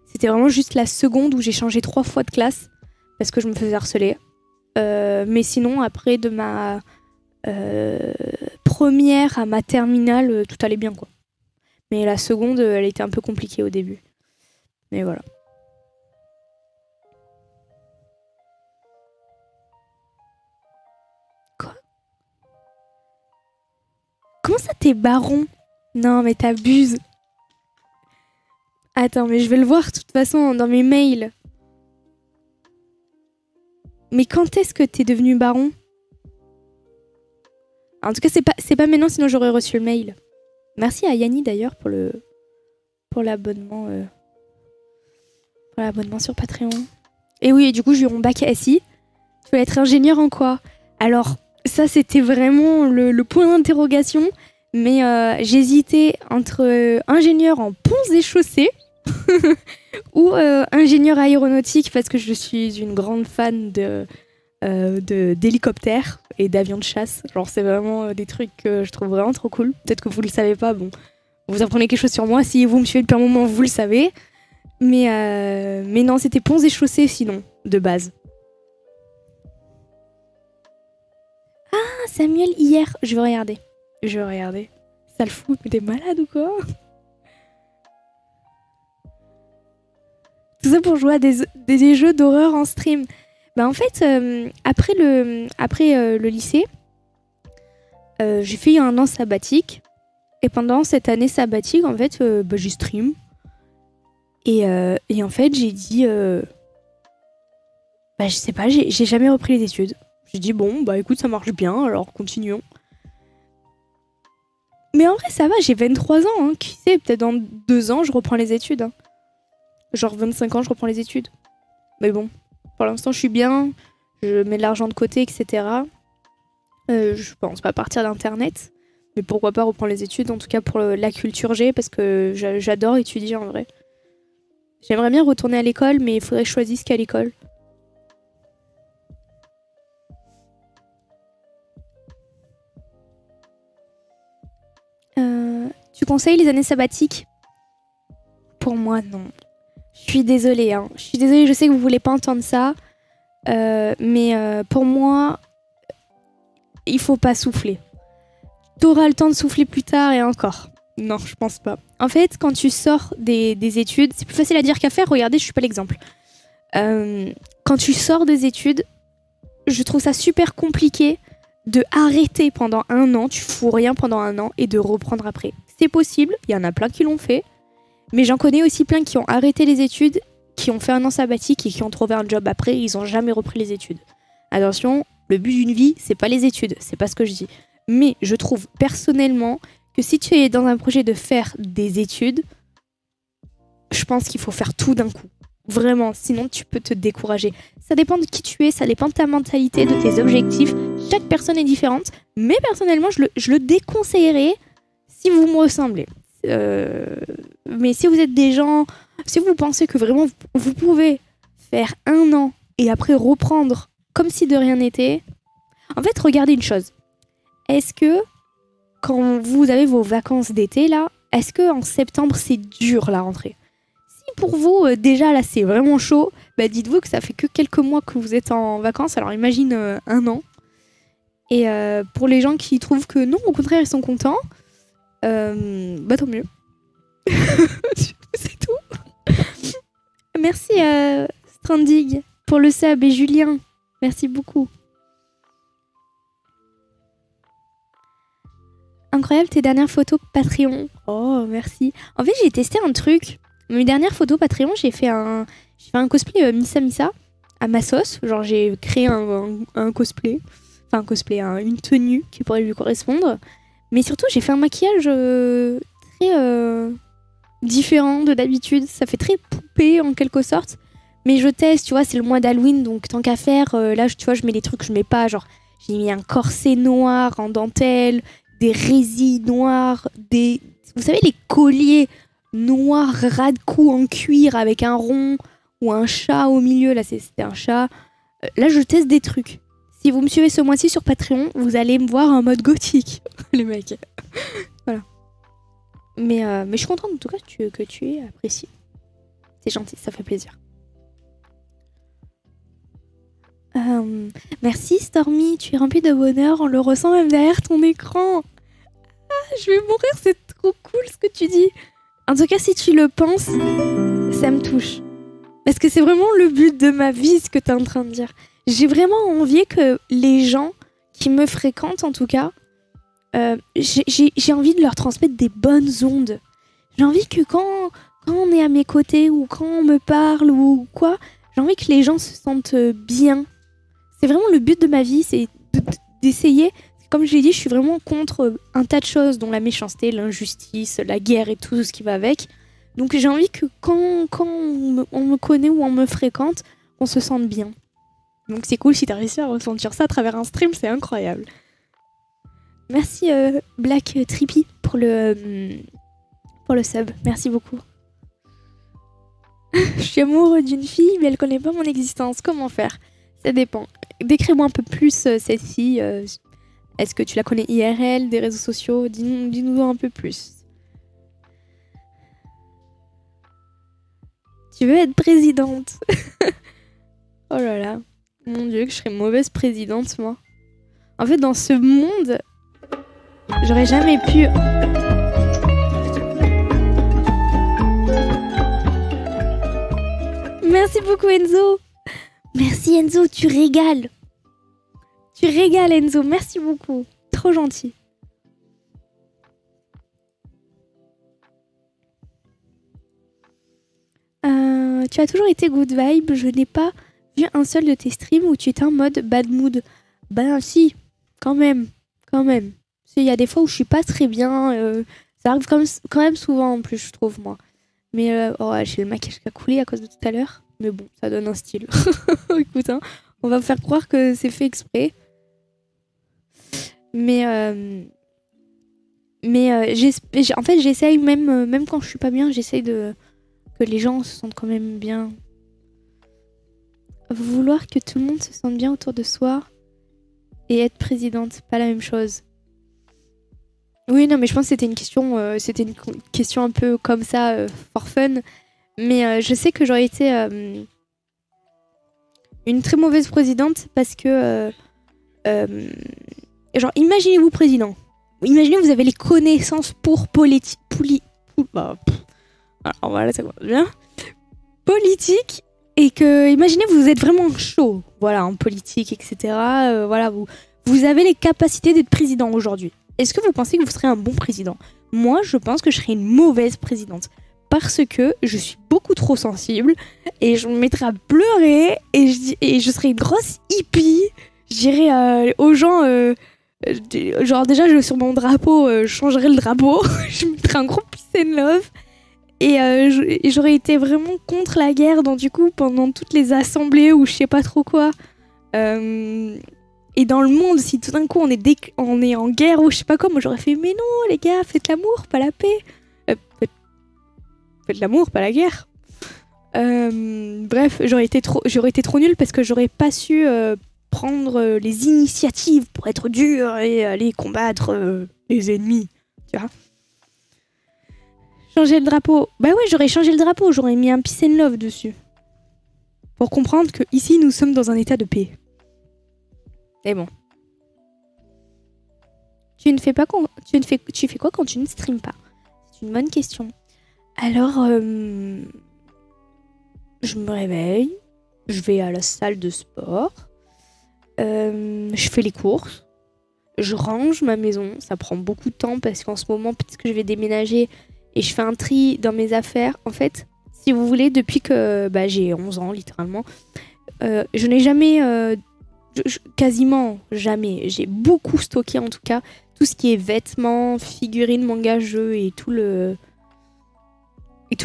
C'était vraiment juste la seconde où j'ai changé 3 fois de classe parce que je me faisais harceler. Mais sinon, après, de ma première à ma terminale, tout allait bien, quoi. Mais la seconde, elle était un peu compliquée au début. Mais voilà. Quoi ? Comment ça, t'es baron ? Non, mais t'abuses. Attends, mais je vais le voir de toute façon dans mes mails. Mais quand est-ce que t'es devenu baron ? En tout cas, c'est pas maintenant, sinon j'aurais reçu le mail. Merci à Yanni d'ailleurs pour l'abonnement sur Patreon. Et oui, et du coup, j'ai eu mon bac SI. Tu veux être ingénieur en quoi ? Alors, ça, c'était vraiment le point d'interrogation. Mais j'hésitais entre ingénieur en ponts et chaussées ou ingénieur aéronautique parce que je suis une grande fan d'hélicoptères et d'avions de chasse. Genre, c'est vraiment des trucs que je trouve vraiment trop cool. Peut-être que vous le savez pas, bon, vous apprenez quelque chose sur moi. Si vous me suivez depuis un moment, vous le savez. Mais non, c'était ponts et chaussées sinon, de base. Ah, Samuel, hier, je vais regarder. Ça le fout, mais t'es malade ou quoi ? Tout ça pour jouer à des jeux d'horreur en stream. En fait, après le lycée, j'ai fait un an sabbatique. Et pendant cette année sabbatique, en fait, j'ai stream. Et en fait, j'ai dit... je sais pas, j'ai jamais repris les études. J'ai dit, bon, écoute, ça marche bien, alors continuons. Mais en vrai, ça va, j'ai 23 ans. Hein. Qui sait, peut-être dans 2 ans, je reprends les études. Hein. Genre 25 ans, je reprends les études. Mais bon, pour l'instant, je suis bien. Je mets de l'argent de côté, etc. Je pense pas partir d'Internet. Mais pourquoi pas reprendre les études, en tout cas pour la culture G, parce que j'adore étudier en vrai. J'aimerais bien retourner à l'école, mais il faudrait que je choisisse quelle école. Tu conseilles les années sabbatiques ? Pour moi, non. Je suis désolée. Hein. Je suis désolée, je sais que vous voulez pas entendre ça. Mais pour moi, il faut pas souffler. T'auras le temps de souffler plus tard et encore. Non, je pense pas. En fait, quand tu sors des études, c'est plus facile à dire qu'à faire. Regardez, je suis pas l'exemple. Quand tu sors des études, je trouve ça super compliqué de arrêter pendant 1 an, tu fous rien pendant 1 an et de reprendre après. C'est possible, il y en a plein qui l'ont fait, mais j'en connais aussi plein qui ont arrêté les études, qui ont fait 1 an sabbatique et qui ont trouvé un job après, ils ont jamais repris les études. Attention, le but d'une vie, c'est pas les études, c'est pas ce que je dis. Mais je trouve personnellement que si tu es dans un projet de faire des études, je pense qu'il faut faire tout d'un coup. Vraiment, sinon tu peux te décourager. Ça dépend de qui tu es, ça dépend de ta mentalité, de tes objectifs. Chaque personne est différente, mais personnellement, je le déconseillerais si vous me ressemblez. Mais si vous êtes des gens, si vous pensez que vraiment vous pouvez faire 1 an et après reprendre comme si de rien n'était, en fait, regardez une chose. Est-ce que quand vous avez vos vacances d'été là, est-ce que en septembre c'est dur la rentrée? Pour vous, déjà là c'est vraiment chaud, bah, dites-vous que ça fait que quelques mois que vous êtes en vacances, alors imagine 1 an. Et pour les gens qui trouvent que non, au contraire ils sont contents, bah tant mieux. C'est tout. Merci Strandig pour le sub et Julien, merci beaucoup. Incroyable tes dernières photos Patreon. Oh merci. En fait j'ai testé un truc. Mes dernières photos Patreon, j'ai fait un cosplay Missa Missa à ma sauce. Genre j'ai créé un cosplay, enfin un cosplay, une tenue qui pourrait lui correspondre. Mais surtout j'ai fait un maquillage très différent de d'habitude. Ça fait très poupée en quelque sorte. Mais je teste, tu vois, c'est le mois d'Halloween, donc tant qu'à faire, là tu vois, je mets des trucs que je mets pas. Genre j'ai mis un corset noir en dentelle, des résilles noires, vous savez les colliers noir ras de cou en cuir avec un rond ou un chat au milieu. Là c'était un chat. Là je teste des trucs. Si vous me suivez ce mois-ci sur Patreon, vous allez me voir en mode gothique. Les mecs. Voilà. Mais je suis contente en tout cas que tu aies apprécié. C'est gentil, ça fait plaisir. Merci Stormy, tu es remplie de bonheur, on le ressent même derrière ton écran. Ah, je vais mourir, c'est trop cool ce que tu dis. En tout cas, si tu le penses, ça me touche. Parce que c'est vraiment le but de ma vie, ce que tu es en train de dire. J'ai vraiment envie que les gens qui me fréquentent, en tout cas, j'ai envie de leur transmettre des bonnes ondes. J'ai envie que quand on est à mes côtés ou quand on me parle ou quoi, j'ai envie que les gens se sentent bien. C'est vraiment le but de ma vie, c'est d'essayer. Comme je l'ai dit, je suis vraiment contre un tas de choses, dont la méchanceté, l'injustice, la guerre et tout ce qui va avec. Donc j'ai envie que quand on me connaît ou on me fréquente, on se sente bien. Donc c'est cool si t'as réussi à ressentir ça à travers un stream, c'est incroyable. Merci Black Trippy pour le sub, merci beaucoup. Je suis amoureux d'une fille, mais elle connaît pas mon existence, comment faire? Ça dépend. Décris-moi un peu plus cette fille. Est-ce que tu la connais IRL, des réseaux sociaux? Dis-nous un peu plus. Tu veux être présidente? Oh là là. Mon Dieu, que je serais mauvaise présidente, moi. En fait, dans ce monde, j'aurais jamais pu... Merci beaucoup, Enzo. Merci, Enzo, tu régales. Tu régales, Enzo, merci beaucoup. Trop gentil. Tu as toujours été good vibe. Je n'ai pas vu un seul de tes streams où tu étais en mode bad mood. Ben si, quand même. Il y a des fois où je suis pas très bien. Ça arrive quand même souvent en plus, je trouve, moi. Mais j'ai le maquillage qui a coulé à cause de tout à l'heure. Mais bon, ça donne un style. Écoute, hein, on va faire croire que c'est fait exprès. Mais en fait, j'essaye, même quand je suis pas bien, j'essaye que les gens se sentent quand même bien. Vouloir que tout le monde se sente bien autour de soi et être présidente, pas la même chose. Oui, non, mais je pense que c'était une question un peu comme ça, for fun. Mais je sais que j'aurais été une très mauvaise présidente parce que... genre, imaginez-vous président. Imaginez vous avez les connaissances pour politique... Alors voilà, ça commence bien. Politique, et que, imaginez, vous êtes vraiment chaud, voilà, en politique, etc. Voilà, vous avez les capacités d'être président aujourd'hui. Est-ce que vous pensez que vous serez un bon président? Moi, je pense que je serai une mauvaise présidente. Parce que je suis beaucoup trop sensible et je me mettrai à pleurer et je serai une grosse hippie. Je dirais aux gens, genre déjà sur mon drapeau, je changerai le drapeau, je mettrai un gros peace and love et j'aurais été vraiment contre la guerre du coup pendant toutes les assemblées ou je sais pas trop quoi. Et dans le monde, si tout d'un coup on est en guerre ou je sais pas quoi, moi j'aurais fait mais non les gars, faites l'amour, pas la paix. Faites l'amour, pas la guerre. Bref, j'aurais été trop nulle parce que j'aurais pas su prendre les initiatives pour être dure et aller combattre les ennemis. Tu vois? Changer le drapeau. Bah ouais, j'aurais changé le drapeau, j'aurais mis un peace and love dessus. Pour comprendre que ici nous sommes dans un état de paix. Et bon. Tu fais quoi quand tu ne streames pas? C'est une bonne question. Alors, je me réveille, je vais à la salle de sport, je fais les courses, je range ma maison, ça prend beaucoup de temps parce qu'en ce moment, peut-être que je vais déménager et je fais un tri dans mes affaires. En fait, si vous voulez, depuis que j'ai 11 ans, littéralement, je n'ai jamais, quasiment jamais, j'ai beaucoup stocké en tout cas, tout ce qui est vêtements, figurines, mangas, jeux et tout le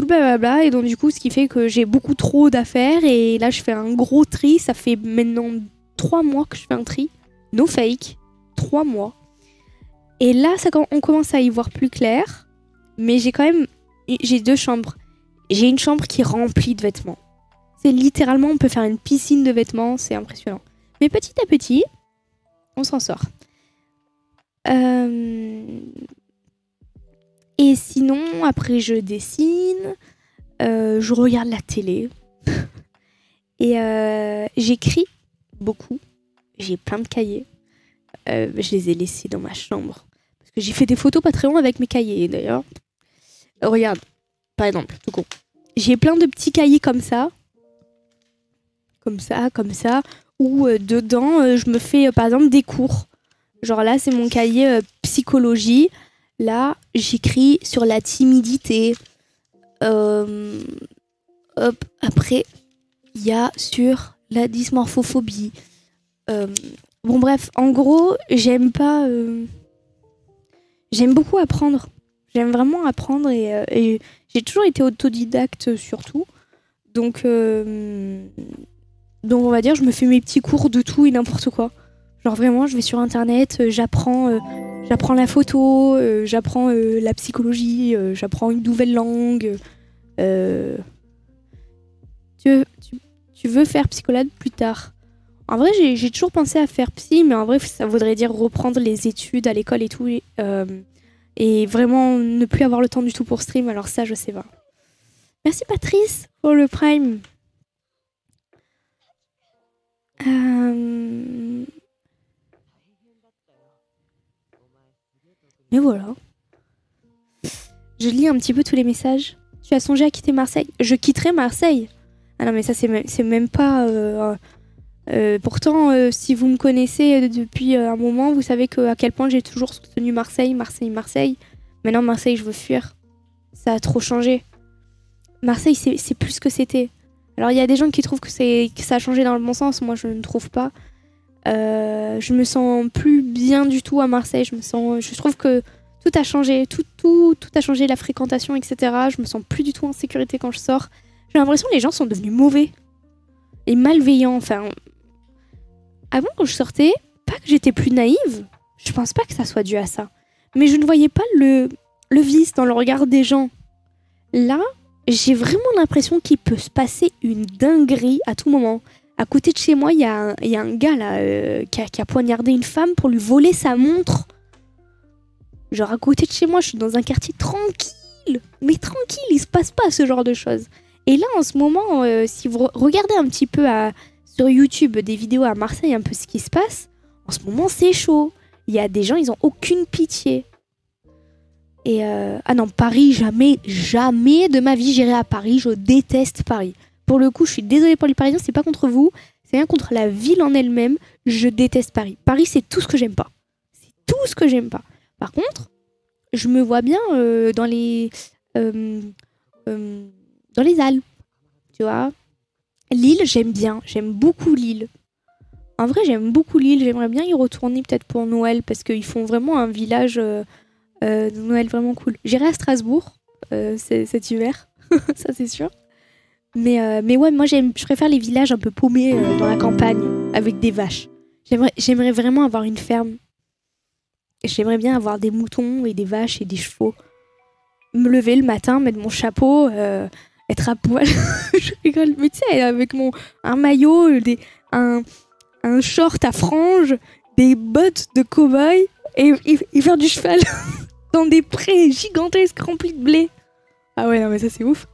blablabla, et donc du coup ce qui fait que j'ai beaucoup trop d'affaires et là je fais un gros tri. Ça fait maintenant 3 mois que je fais un tri, no fake, 3 mois, et là on commence à y voir plus clair. Mais j'ai 2 chambres, j'ai une chambre qui est remplie de vêtements, c'est littéralement, on peut faire une piscine de vêtements, c'est impressionnant, mais petit à petit on s'en sort. Et sinon, après, je dessine, je regarde la télé et j'écris beaucoup. J'ai plein de cahiers. Je les ai laissés dans ma chambre parce que j'ai fait des photos pas très longues avec mes cahiers d'ailleurs. Regarde, par exemple, tout con. J'ai plein de petits cahiers comme ça, où dedans, je me fais par exemple des cours. Genre là, c'est mon cahier psychologie. Là, j'écris sur la timidité. Après, il y a sur la dysmorphophobie. Bon, bref, en gros, j'aime beaucoup apprendre. J'aime vraiment apprendre et j'ai toujours été autodidacte surtout. Donc, on va dire, je me fais mes petits cours de tout et n'importe quoi. Genre vraiment, je vais sur internet, j'apprends la photo, j'apprends la psychologie, j'apprends une nouvelle langue. Tu veux faire psychologue plus tard? En vrai, j'ai toujours pensé à faire psy, mais en vrai, ça voudrait dire reprendre les études à l'école et tout, et vraiment ne plus avoir le temps du tout pour stream, alors ça, je sais pas. Merci Patrice pour le prime. Mais voilà. Je lis un petit peu tous les messages. Tu as songé à quitter Marseille? Je quitterai Marseille. Ah non, mais ça, c'est même pas... pourtant, si vous me connaissez depuis un moment, vous savez à quel point j'ai toujours soutenu Marseille. Maintenant, Marseille, je veux fuir. Ça a trop changé. Marseille, c'est plus ce que c'était. Alors, il y a des gens qui trouvent que ça a changé dans le bon sens. Moi, je ne trouve pas. Je me sens plus bien du tout à Marseille. Je trouve que tout a changé. Tout a changé, la fréquentation, etc. Je me sens plus du tout en sécurité quand je sors. J'ai l'impression que les gens sont devenus mauvais et malveillants. Enfin, avant, quand je sortais, pas que j'étais plus naïve. Je pense pas que ça soit dû à ça. Mais je ne voyais pas le vice dans le regard des gens. Là, j'ai vraiment l'impression qu'il peut se passer une dinguerie à tout moment. À côté de chez moi, il y a un gars là qui a poignardé une femme pour lui voler sa montre. Genre à côté de chez moi, je suis dans un quartier tranquille. Mais tranquille, il se passe pas ce genre de choses. Et là, en ce moment, si vous regardez un petit peu sur YouTube des vidéos à Marseille, un peu ce qui se passe, en ce moment, c'est chaud. Il y a des gens, ils ont aucune pitié. Et ah non, Paris, jamais de ma vie j'irai à Paris. Je déteste Paris. Pour le coup, je suis désolée pour les Parisiens, c'est pas contre vous, c'est rien contre la ville en elle-même. Je déteste Paris. Paris, c'est tout ce que j'aime pas. C'est tout ce que j'aime pas. Par contre, je me vois bien dans les Alpes, tu vois. Lille, j'aime bien. J'aime beaucoup Lille. En vrai, j'aime beaucoup Lille. J'aimerais bien y retourner peut-être pour Noël parce qu'ils font vraiment un village de Noël vraiment cool. J'irai à Strasbourg cet hiver, ça c'est sûr. Mais ouais, moi je préfère les villages un peu paumés dans la campagne avec des vaches. J'aimerais vraiment avoir une ferme. J'aimerais bien avoir des moutons et des vaches et des chevaux. Me lever le matin, mettre mon chapeau, être à poil. Je rigole, mais tu sais, avec un maillot, un short à franges, des bottes de cow-boy et faire du cheval dans des prés gigantesques remplis de blé. Ah ouais, non mais ça c'est ouf.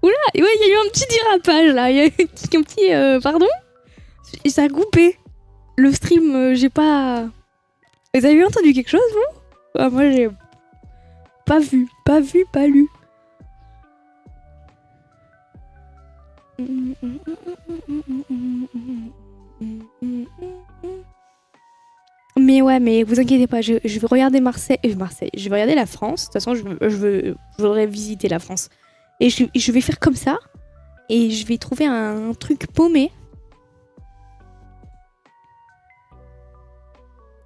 Oula, ouais, il y a eu un petit dérapage là. Il y a eu un petit... pardon. Ça a coupé. Le stream, j'ai pas... Vous avez entendu quelque chose, vous? Ah, moi, j'ai pas vu, pas lu. Mais ouais, mais vous inquiétez pas, je vais regarder Marseille. Je vais regarder la France. De toute façon, je voudrais visiter la France. Et je vais faire comme ça. Et je vais trouver un truc paumé.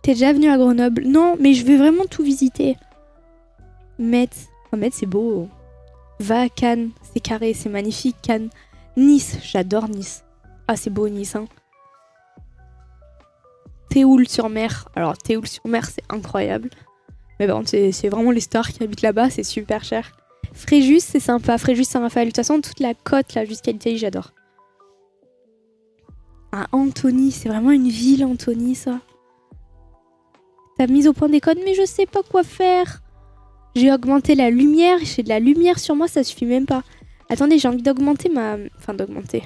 T'es déjà venu à Grenoble? Non, mais je vais vraiment tout visiter. Metz. Oh, Metz, c'est beau. Va à Cannes. C'est carré, c'est magnifique, Cannes. Nice. J'adore Nice. Ah, c'est beau, Nice, hein. Théoul-sur-Mer. Alors, Théoul-sur-Mer, c'est incroyable. Mais bon, c'est vraiment les stars qui habitent là-bas. C'est super cher. Fréjus, c'est sympa. Fréjus, Saint-Raphaël. De toute façon, toute la côte, là, jusqu'à l'Italie, j'adore. Ah, Antony. C'est vraiment une ville, Antony, ça. T'as mis au point des codes, mais je sais pas quoi faire. J'ai augmenté la lumière. J'ai de la lumière sur moi, ça suffit même pas. Attendez, j'ai envie d'augmenter ma... Enfin, d'augmenter.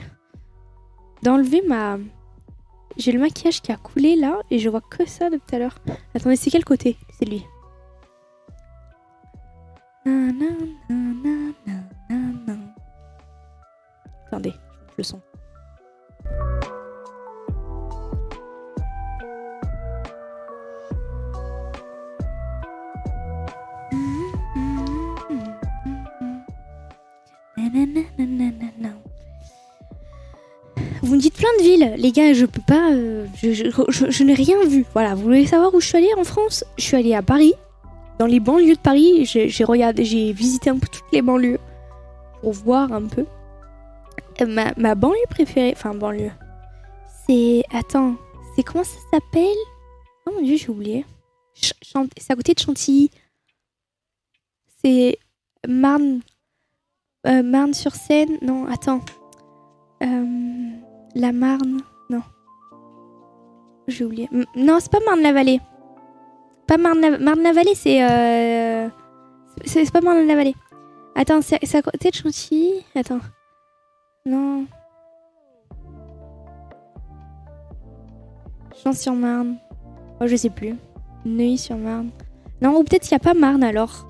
D'enlever ma... J'ai le maquillage qui a coulé, là, et je vois que ça depuis tout à l'heure. Attendez, c'est quel côté? C'est lui. Attendez, je le son. Vous me dites plein de villes, les gars, je peux pas, je n'ai rien vu. Voilà, vous voulez savoir où je suis allée en France? Je suis allée à Paris, dans les banlieues de Paris. J'ai visité un peu toutes les banlieues pour voir un peu. Ma banlieue préférée, enfin banlieue, c'est, attends, c'est comment ça s'appelle? Oh mon dieu, j'ai oublié. C'est à côté de Chantilly. C'est Marne. Marne-sur-Seine. Non, attends. La Marne. Non. J'ai oublié. Non, c'est pas Marne-la-Vallée. Pas Marne-la-Vallée, c'est... C'est pas Marne-la-Vallée. Attends, c'est à côté de Chantilly. Attends. Non. Champs-sur-Marne. Oh, je sais plus. Neuilly-sur-Marne. Non, ou peut-être qu'il n'y a pas Marne alors.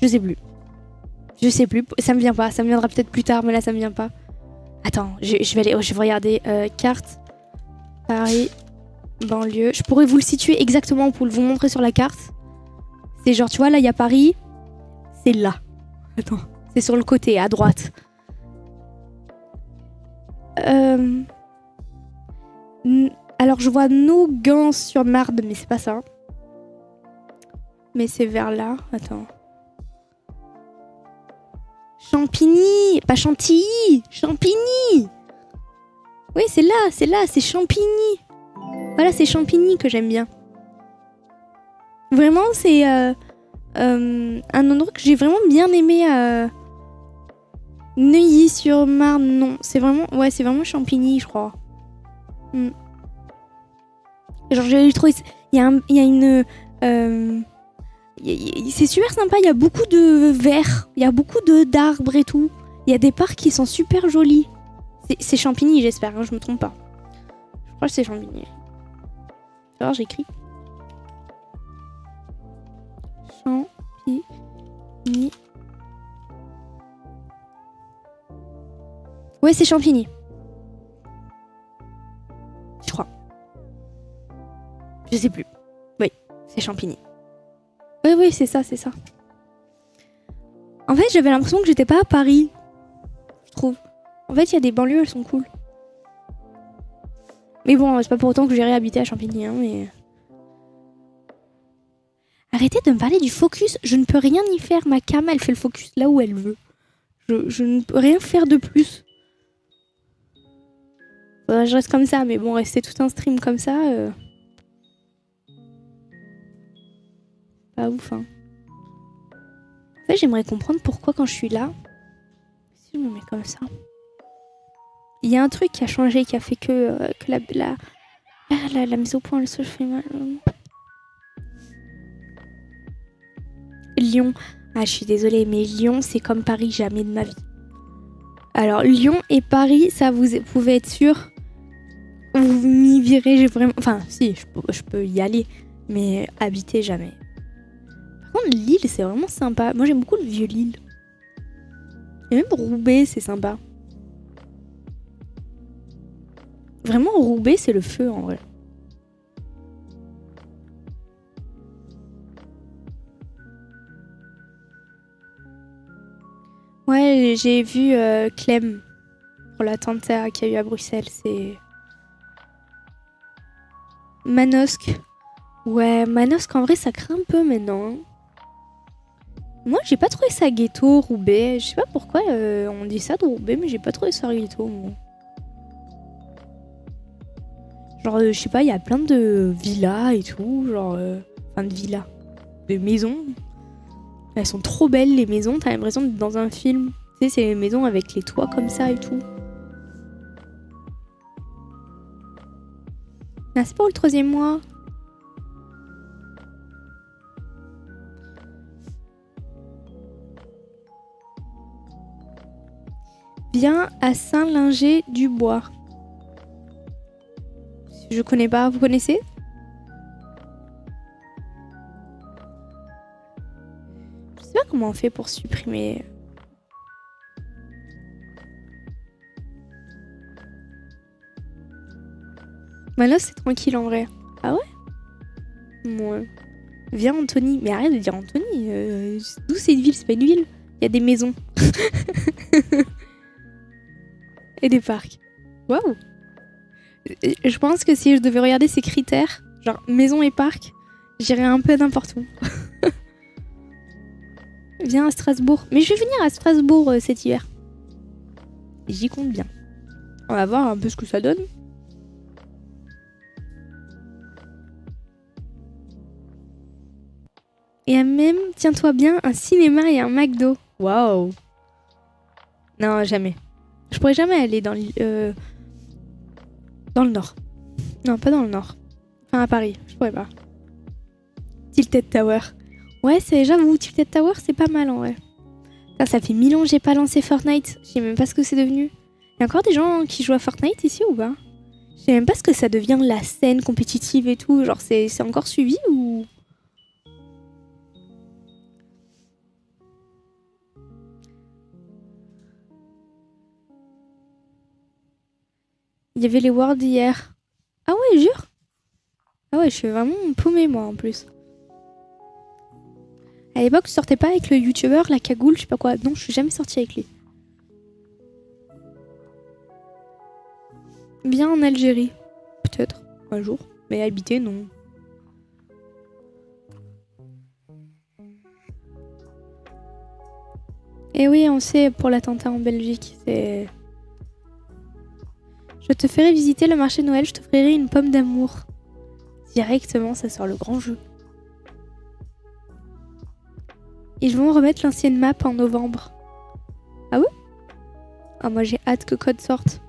Je sais plus. Je sais plus, ça me vient pas, ça me viendra peut-être plus tard, mais là ça me vient pas. Attends, je vais regarder carte Paris banlieue. Je pourrais vous le situer exactement pour vous montrer sur la carte. C'est genre, tu vois, là il y a Paris, c'est là. Attends, c'est sur le côté, à droite. Alors je vois Nogent-sur-Marne, mais c'est pas ça. Mais c'est vers là, attends. Champigny, pas Chantilly, Champigny. Oui, c'est là, c'est Champigny. Voilà, c'est Champigny que j'aime bien. Vraiment, c'est un endroit que j'ai vraiment bien aimé. Neuilly-sur-Marne, non, c'est vraiment Champigny, je crois. Genre, j'ai trouvé, il y a une c'est super sympa, il y a beaucoup de verre, il y a beaucoup d'arbres et tout. Il y a des parcs qui sont super jolis. C'est Champigny, j'espère, hein, je me trompe pas. Je crois que c'est Champigny. Alors j'écris. Champigny. Ouais, c'est Champigny. Je crois. Je sais plus. Oui, c'est Champigny. Oui, c'est ça, c'est ça. En fait, j'avais l'impression que j'étais pas à Paris. Je trouve. En fait, il y a des banlieues, elles sont cool. Mais bon, c'est pas pour autant que j'irai habiter à Champigny, hein, mais... Arrêtez de me parler du focus. Je ne peux rien y faire. Ma cam, elle fait le focus là où elle veut. Je ne peux rien faire de plus. Faudrait que je reste comme ça, mais bon, rester tout un stream comme ça... Pas ouf, hein. En fait, j'aimerais comprendre pourquoi quand je suis là... Si je me mets comme ça... Il y a un truc qui a changé, qui a fait que la mise au point, elle se fait mal. Lyon. Ah, je suis désolée, mais Lyon, c'est comme Paris, jamais de ma vie. Alors, Lyon et Paris, ça, vous pouvez être sûr, vous m'y virez, j'ai vraiment... Enfin, si, je peux y aller, mais habiter, jamais. Par contre, Lille, c'est vraiment sympa. Moi, j'aime beaucoup le vieux Lille. Et même Roubaix, c'est sympa. Vraiment, Roubaix, c'est le feu, en vrai. Ouais, j'ai vu Clem pour l'attentat qu'il y a eu à Bruxelles. C'est Manosque. Ouais, Manosque, en vrai, ça craint un peu maintenant. Hein. Moi, j'ai pas trouvé ça ghetto, Roubaix. Je sais pas pourquoi on dit ça de Roubaix, mais j'ai pas trouvé ça ghetto, moi. Genre, je sais pas, il y a plein de villas et tout. Genre, enfin, de villas. De maisons. Elles sont trop belles, les maisons. T'as l'impression d'être dans un film. Tu sais, c'est les maisons avec les toits comme ça et tout. Ah, c'est pour le 3e mois. Viens à Saint-Linger-du-Bois. Je connais pas, vous connaissez? Je sais pas comment on fait pour supprimer. Manos, c'est tranquille en vrai. Ah ouais? Ouais. Viens Anthony. Mais arrête de dire Anthony. D'où c'est une ville? C'est pas une ville. Il y a des maisons. Et des parcs. Waouh! Je pense que si je devais regarder ces critères, genre maison et parc, j'irais un peu n'importe où. Viens à Strasbourg. Mais je vais venir à Strasbourg cet hiver. J'y compte bien. On va voir un peu ce que ça donne. Et même, tiens-toi bien, un cinéma et un McDo. Waouh! Non, jamais. Je pourrais jamais aller dans le nord. Non, pas dans le nord. Enfin, à Paris, je pourrais pas. Tilted Tower. Ouais, j'avoue, Tilted Tower, c'est pas mal en vrai. Ça fait 1000 ans que j'ai pas lancé Fortnite. Je sais même pas ce que c'est devenu. Il y a encore des gens qui jouent à Fortnite ici ou pas? Je sais même pas ce que ça devient la scène compétitive et tout. Genre, c'est encore suivi ou... Il y avait les Worlds hier. Ah ouais, jure? Ah ouais, je suis vraiment paumée moi en plus. À l'époque, tu sortais pas avec le youtubeur, la cagoule, je sais pas quoi. Non, je suis jamais sortie avec lui. Bien en Algérie. Peut-être, un jour. Mais habiter, non. Et oui, on sait, pour l'attentat en Belgique, c'est... Je te ferai visiter le marché de Noël, je t'offrirai une pomme d'amour. Directement, ça sort le grand jeu. Ils vont remettre l'ancienne map en novembre. Ah ouais? Ah, moi j'ai hâte que Code sorte.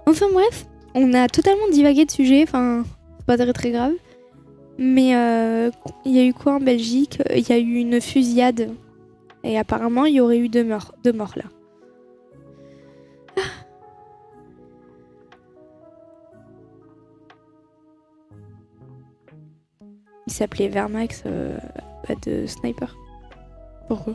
Enfin bref, on a totalement divagué de sujet, enfin, c'est pas très très grave. Mais il y a eu quoi en Belgique? Il y a eu une fusillade. Et apparemment, il y aurait eu deux morts là. Il s'appelait Vermax. pas de sniper. Pourquoi?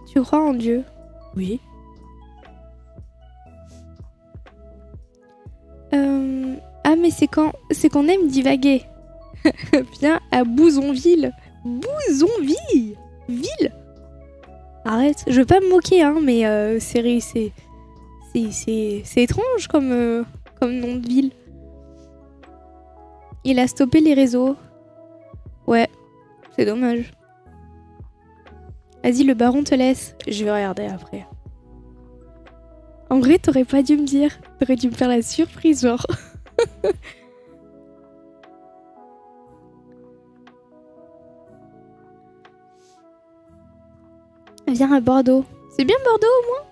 Tu crois en Dieu? Oui. Ah mais c'est qu'on aime divaguer. Viens à Bouzonville. Bouzonville. Ville. Arrête, je veux pas me moquer hein, mais c'est étrange comme nom de ville. Il a stoppé les réseaux. Ouais, c'est dommage. Vas-y, le baron te laisse. Je vais regarder après. En vrai, t'aurais pas dû me dire. T'aurais dû me faire la surprise, genre. Viens à Bordeaux. C'est bien Bordeaux au moins.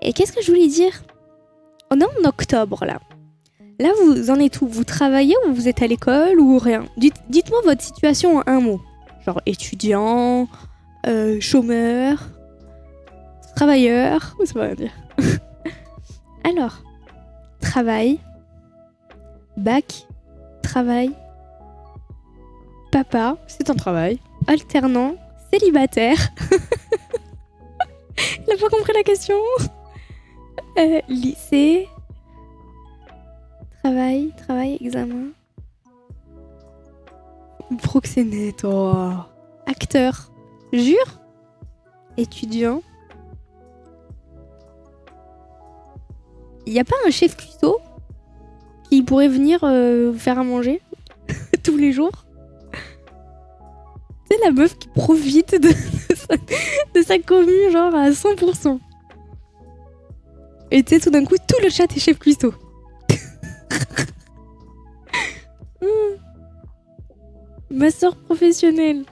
Et qu'est-ce que je voulais dire? On est en octobre là. Là, vous en êtes où? Vous travaillez ou vous êtes à l'école ou rien? Dites-moi votre situation en un mot. Genre étudiant, chômeur, travailleur. Ça va rien dire. Alors, travail, bac, travail, papa, c'est un travail, alternant, célibataire. Il a pas compris la question. Lycée, travail, examen. Proxénète, oh. Acteur, jure, étudiant. Il n'y a pas un chef cuistot qui pourrait venir vous faire à manger tous les jours? C'est la meuf qui profite de sa commune genre à 100%. Et tu sais, tout d'un coup, tout le chat est chef cuistot. Master professionnel.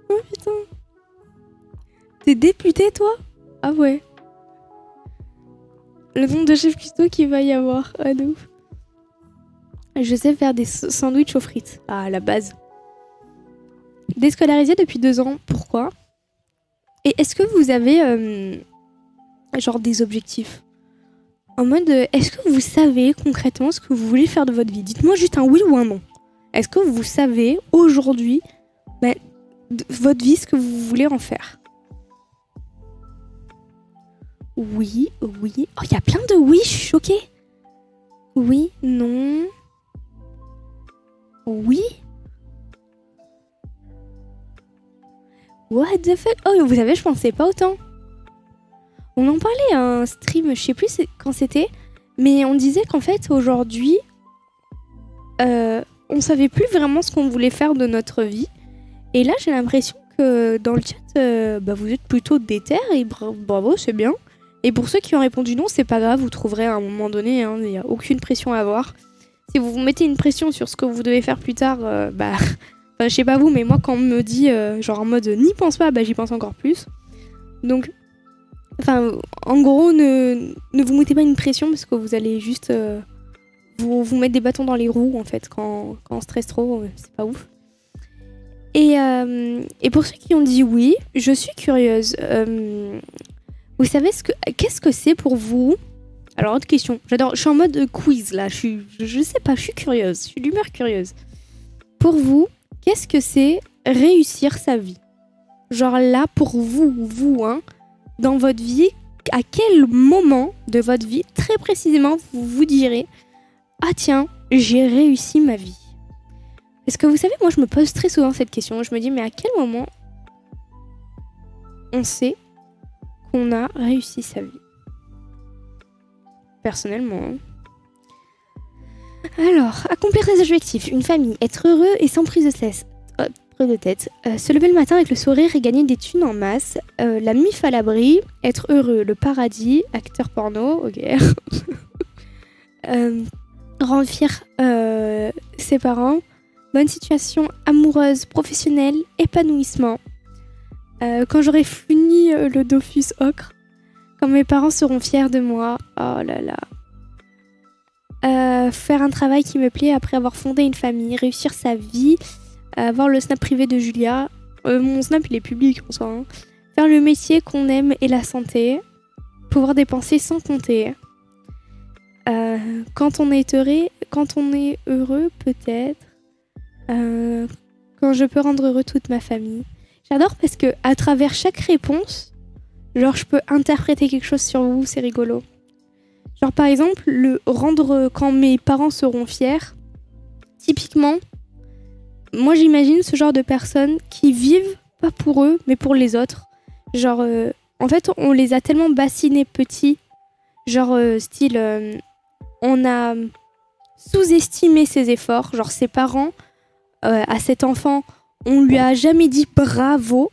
Oh putain. T'es député toi? Ah ouais. Le nombre de chefs cuistot qu'il va y avoir. Ah de ouf. Je sais faire des sandwichs aux frites. Ah, à la base. Déscolarisé depuis 2 ans. Pourquoi? Et est-ce que vous avez genre des objectifs? En mode, est-ce que vous savez concrètement ce que vous voulez faire de votre vie? Dites-moi juste un oui ou un non. Est-ce que vous savez aujourd'hui de votre vie ce que vous voulez en faire? Oui, oui. Oh, il y a plein de oui, je suis choquée. Oui, non. Oui. What the fuck? Oh, vous savez, je pensais pas autant. On en parlait à un stream, je sais plus quand c'était, mais on disait qu'en fait, aujourd'hui, on savait plus vraiment ce qu'on voulait faire de notre vie. Et là, j'ai l'impression que dans le chat, vous êtes plutôt déter et bravo, c'est bien. Et pour ceux qui ont répondu non, c'est pas grave, vous trouverez à un moment donné, il n'y a aucune pression à avoir. Si vous vous mettez une pression sur ce que vous devez faire plus tard, je sais pas vous, mais moi quand on me dit genre en mode n'y pense pas, j'y pense encore plus. Donc, en gros, ne vous mettez pas une pression parce que vous allez juste vous mettre des bâtons dans les roues en fait quand on stresse trop, c'est pas ouf. Et pour ceux qui ont dit oui, je suis curieuse. Vous savez qu'est-ce que c'est pour vous? Alors, autre question. J'adore. Je suis en mode quiz là. Je sais pas. Je suis curieuse. Je suis d'humeur curieuse. Pour vous, qu'est-ce que c'est réussir sa vie? Genre là, pour vous, hein, dans votre vie, à quel moment de votre vie, très précisément, vous vous direz ah tiens, j'ai réussi ma vie? Parce que vous savez, moi, je me pose très souvent cette question. Je me dis mais à quel moment on sait qu'on a réussi sa vie? Personnellement. Alors, accomplir ses objectifs, une famille, être heureux et sans prise de tête, se lever le matin avec le sourire et gagner des thunes en masse, la mif à l'abri, être heureux, le paradis, acteur porno, ok. Rendre fier ses parents, bonne situation amoureuse, professionnelle, épanouissement. Quand j'aurai fini le Dofus ocre, quand mes parents seront fiers de moi, oh là là. Faire un travail qui me plaît après avoir fondé une famille, réussir sa vie, avoir le snap privé de Julia. Mon snap il est public en soi. Hein. Faire le métier qu'on aime et la santé. pouvoir dépenser sans compter. Quand on est heureux, peut-être. Quand je peux rendre heureux toute ma famille. J'adore parce que à travers chaque réponse, genre je peux interpréter quelque chose sur vous, c'est rigolo. Genre par exemple, le rendre quand mes parents seront fiers. Typiquement, moi j'imagine ce genre de personnes qui vivent pas pour eux, mais pour les autres. Genre, en fait, on les a tellement bassinés petits. Genre, on a sous-estimé ses efforts. Genre, ses parents, à cet enfant, on lui a jamais dit bravo.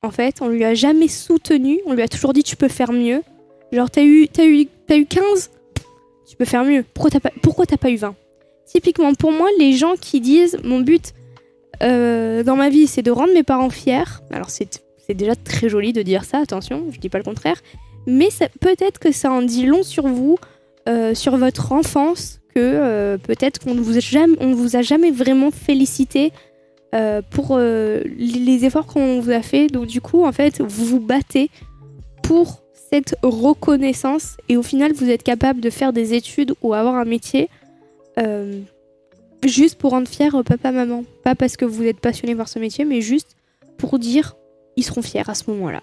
En fait, on lui a jamais soutenu. On lui a toujours dit tu peux faire mieux. Genre, t'as eu 15, tu peux faire mieux. Pourquoi t'as pas eu 20 ? Typiquement, pour moi, les gens qui disent mon but dans ma vie, c'est de rendre mes parents fiers. Alors, c'est déjà très joli de dire ça, attention, je dis pas le contraire. Mais peut-être que ça en dit long sur vous, sur votre enfance, que peut-être qu'on ne vous a jamais vraiment félicité pour les efforts qu'on vous a fait. Donc du coup, en fait, vous vous battez pour cette reconnaissance et au final, vous êtes capable de faire des études ou avoir un métier juste pour rendre fier papa, maman. Pas parce que vous êtes passionné par ce métier, mais juste pour dire ils seront fiers à ce moment-là.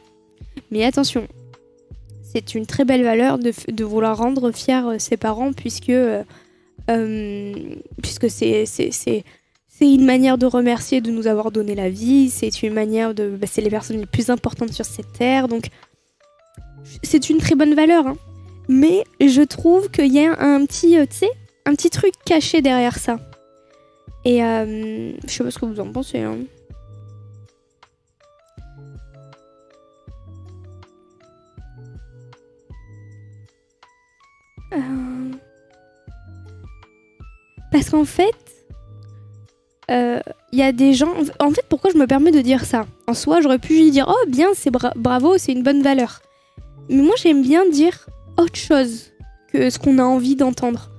Mais attention, c'est une très belle valeur de vouloir rendre fiers ses parents puisque c'est une manière de remercier de nous avoir donné la vie, c'est une manière c'est les personnes les plus importantes sur cette terre, donc c'est une très bonne valeur, hein. Mais je trouve qu'il y a un petit truc caché derrière ça. Et je sais pas ce que vous en pensez, hein. Parce qu'en fait, y a des gens... En fait, pourquoi je me permets de dire ça ? En soi, j'aurais pu lui dire « Oh, bien, c'est bravo, c'est une bonne valeur. » Mais moi, j'aime bien dire autre chose que ce qu'on a envie d'entendre.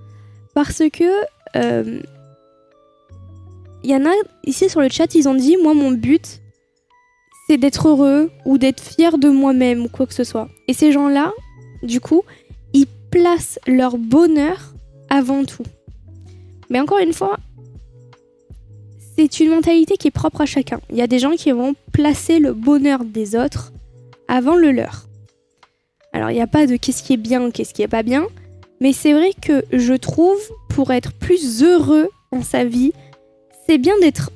Parce que... y en a, ici sur le chat, ils ont dit « Moi, mon but, c'est d'être heureux ou d'être fier de moi-même ou quoi que ce soit. » Et ces gens-là, du coup, ils placent leur bonheur avant tout. Mais encore une fois, c'est une mentalité qui est propre à chacun. Il y a des gens qui vont placer le bonheur des autres avant le leur. Alors, il n'y a pas de qu'est-ce qui est bien, qu'est-ce qui est pas bien. Mais c'est vrai que je trouve, pour être plus heureux en sa vie, c'est bien d'être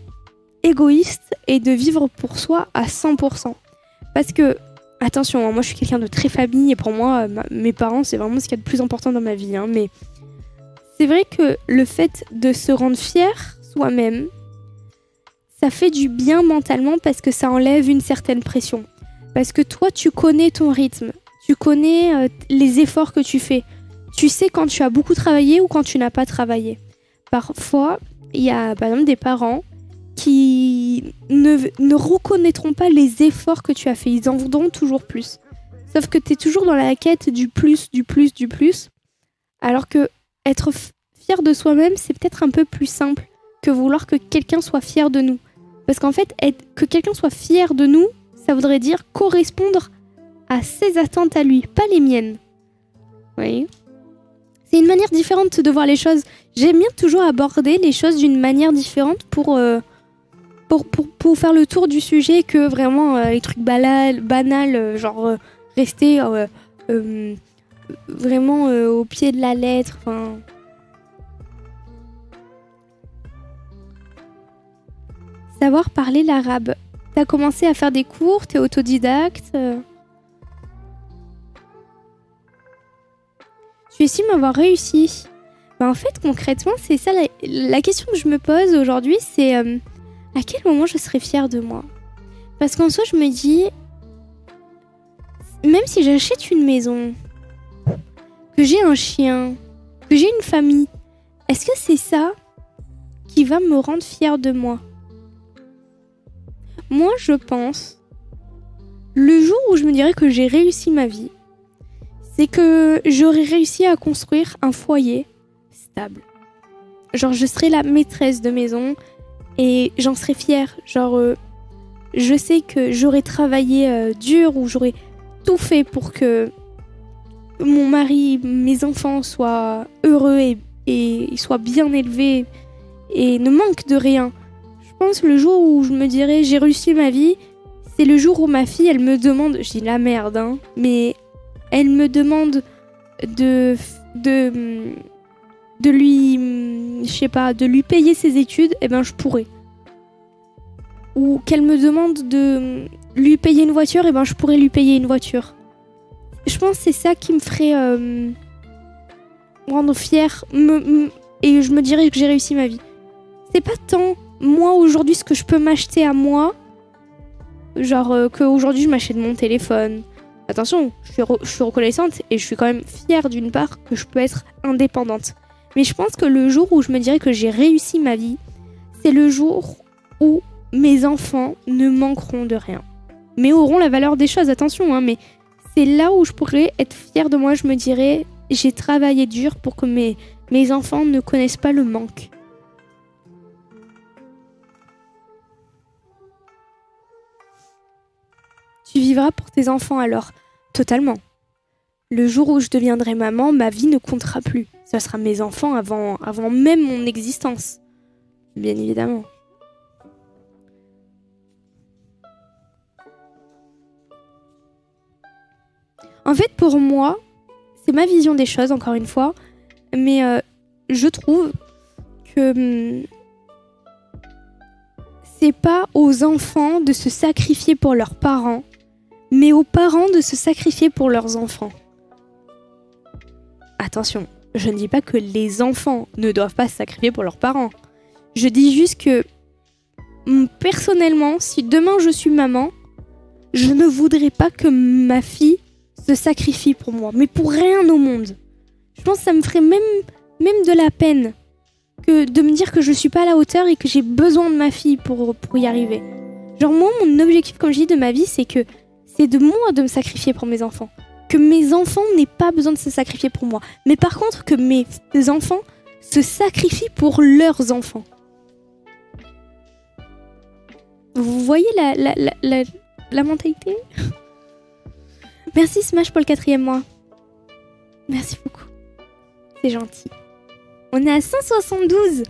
égoïste et de vivre pour soi à 100%. Parce que, attention, moi je suis quelqu'un de très famille et pour moi, mes parents, c'est vraiment ce qu'il y a de plus important dans ma vie. Hein, mais c'est vrai que le fait de se rendre fier soi-même, ça fait du bien mentalement parce que ça enlève une certaine pression. Parce que toi, tu connais ton rythme, tu connais les efforts que tu fais. Tu sais quand tu as beaucoup travaillé ou quand tu n'as pas travaillé. Parfois, il y a par exemple des parents qui ne reconnaîtront pas les efforts que tu as fait. Ils en voudront toujours plus. Sauf que tu es toujours dans la quête du plus, du plus, du plus. Alors que être fier de soi-même, c'est peut-être un peu plus simple que vouloir que quelqu'un soit fier de nous. Parce qu'en fait, que quelqu'un soit fier de nous, ça voudrait dire correspondre à ses attentes à lui, pas les miennes. Vous voyez ? C'est une manière différente de voir les choses. J'aime bien toujours aborder les choses d'une manière différente pour faire le tour du sujet que vraiment les trucs banals, genre rester vraiment au pied de la lettre. Enfin... Savoir parler l'arabe. T'as commencé à faire des cours, t'es autodidacte. Tu estimes avoir réussi. Bah en fait, concrètement, c'est ça la question que je me pose aujourd'hui, c'est à quel moment je serai fière de moi ? Parce qu'en soi, je me dis, même si j'achète une maison, que j'ai un chien, que j'ai une famille, est-ce que c'est ça qui va me rendre fière de moi ? Moi, je pense, le jour où je me dirais que j'ai réussi ma vie, c'est que j'aurais réussi à construire un foyer stable. Genre, je serais la maîtresse de maison et j'en serais fière. Genre, je sais que j'aurais travaillé dur ou j'aurais tout fait pour que mon mari, mes enfants soient heureux et soient bien élevés et ne manquent de rien. Je pense le jour où je me dirai j'ai réussi ma vie, c'est le jour où ma fille, elle me demande, je dis la merde, hein, mais elle me demande de lui, je sais pas, de lui payer ses études, eh ben je pourrais. Ou qu'elle me demande de lui payer une voiture, eh ben je pourrais lui payer une voiture. Je pense que c'est ça qui me ferait rendre fière et je me dirais que j'ai réussi ma vie. C'est pas tant moi aujourd'hui ce que je peux m'acheter à moi, genre qu'aujourd'hui je m'achète mon téléphone. Attention, je suis reconnaissante et je suis quand même fière d'une part que je peux être indépendante. Mais je pense que le jour où je me dirais que j'ai réussi ma vie, c'est le jour où mes enfants ne manqueront de rien. Mais auront la valeur des choses, attention, hein, mais c'est là où je pourrais être fière de moi. Je me dirais, j'ai travaillé dur pour que mes enfants ne connaissent pas le manque. Tu vivras pour tes enfants alors, totalement. Le jour où je deviendrai maman, ma vie ne comptera plus. Ça sera mes enfants avant même mon existence. Bien évidemment. En fait, pour moi, c'est ma vision des choses, encore une fois, mais je trouve que c'est pas aux enfants de se sacrifier pour leurs parents, mais aux parents de se sacrifier pour leurs enfants. Attention, je ne dis pas que les enfants ne doivent pas se sacrifier pour leurs parents. Je dis juste que, personnellement, si demain je suis maman, je ne voudrais pas que ma fille se sacrifie pour moi, mais pour rien au monde. Je pense que ça me ferait même de la peine que de me dire que je suis pas à la hauteur et que j'ai besoin de ma fille pour y arriver. Genre moi, mon objectif, comme je dis, de ma vie, c'est de moi de me sacrifier pour mes enfants. Que mes enfants n'aient pas besoin de se sacrifier pour moi. Mais par contre, que mes enfants se sacrifient pour leurs enfants. Vous voyez la mentalité ? Merci Smash pour le 4e mois. Merci beaucoup. C'est gentil. On est à 172.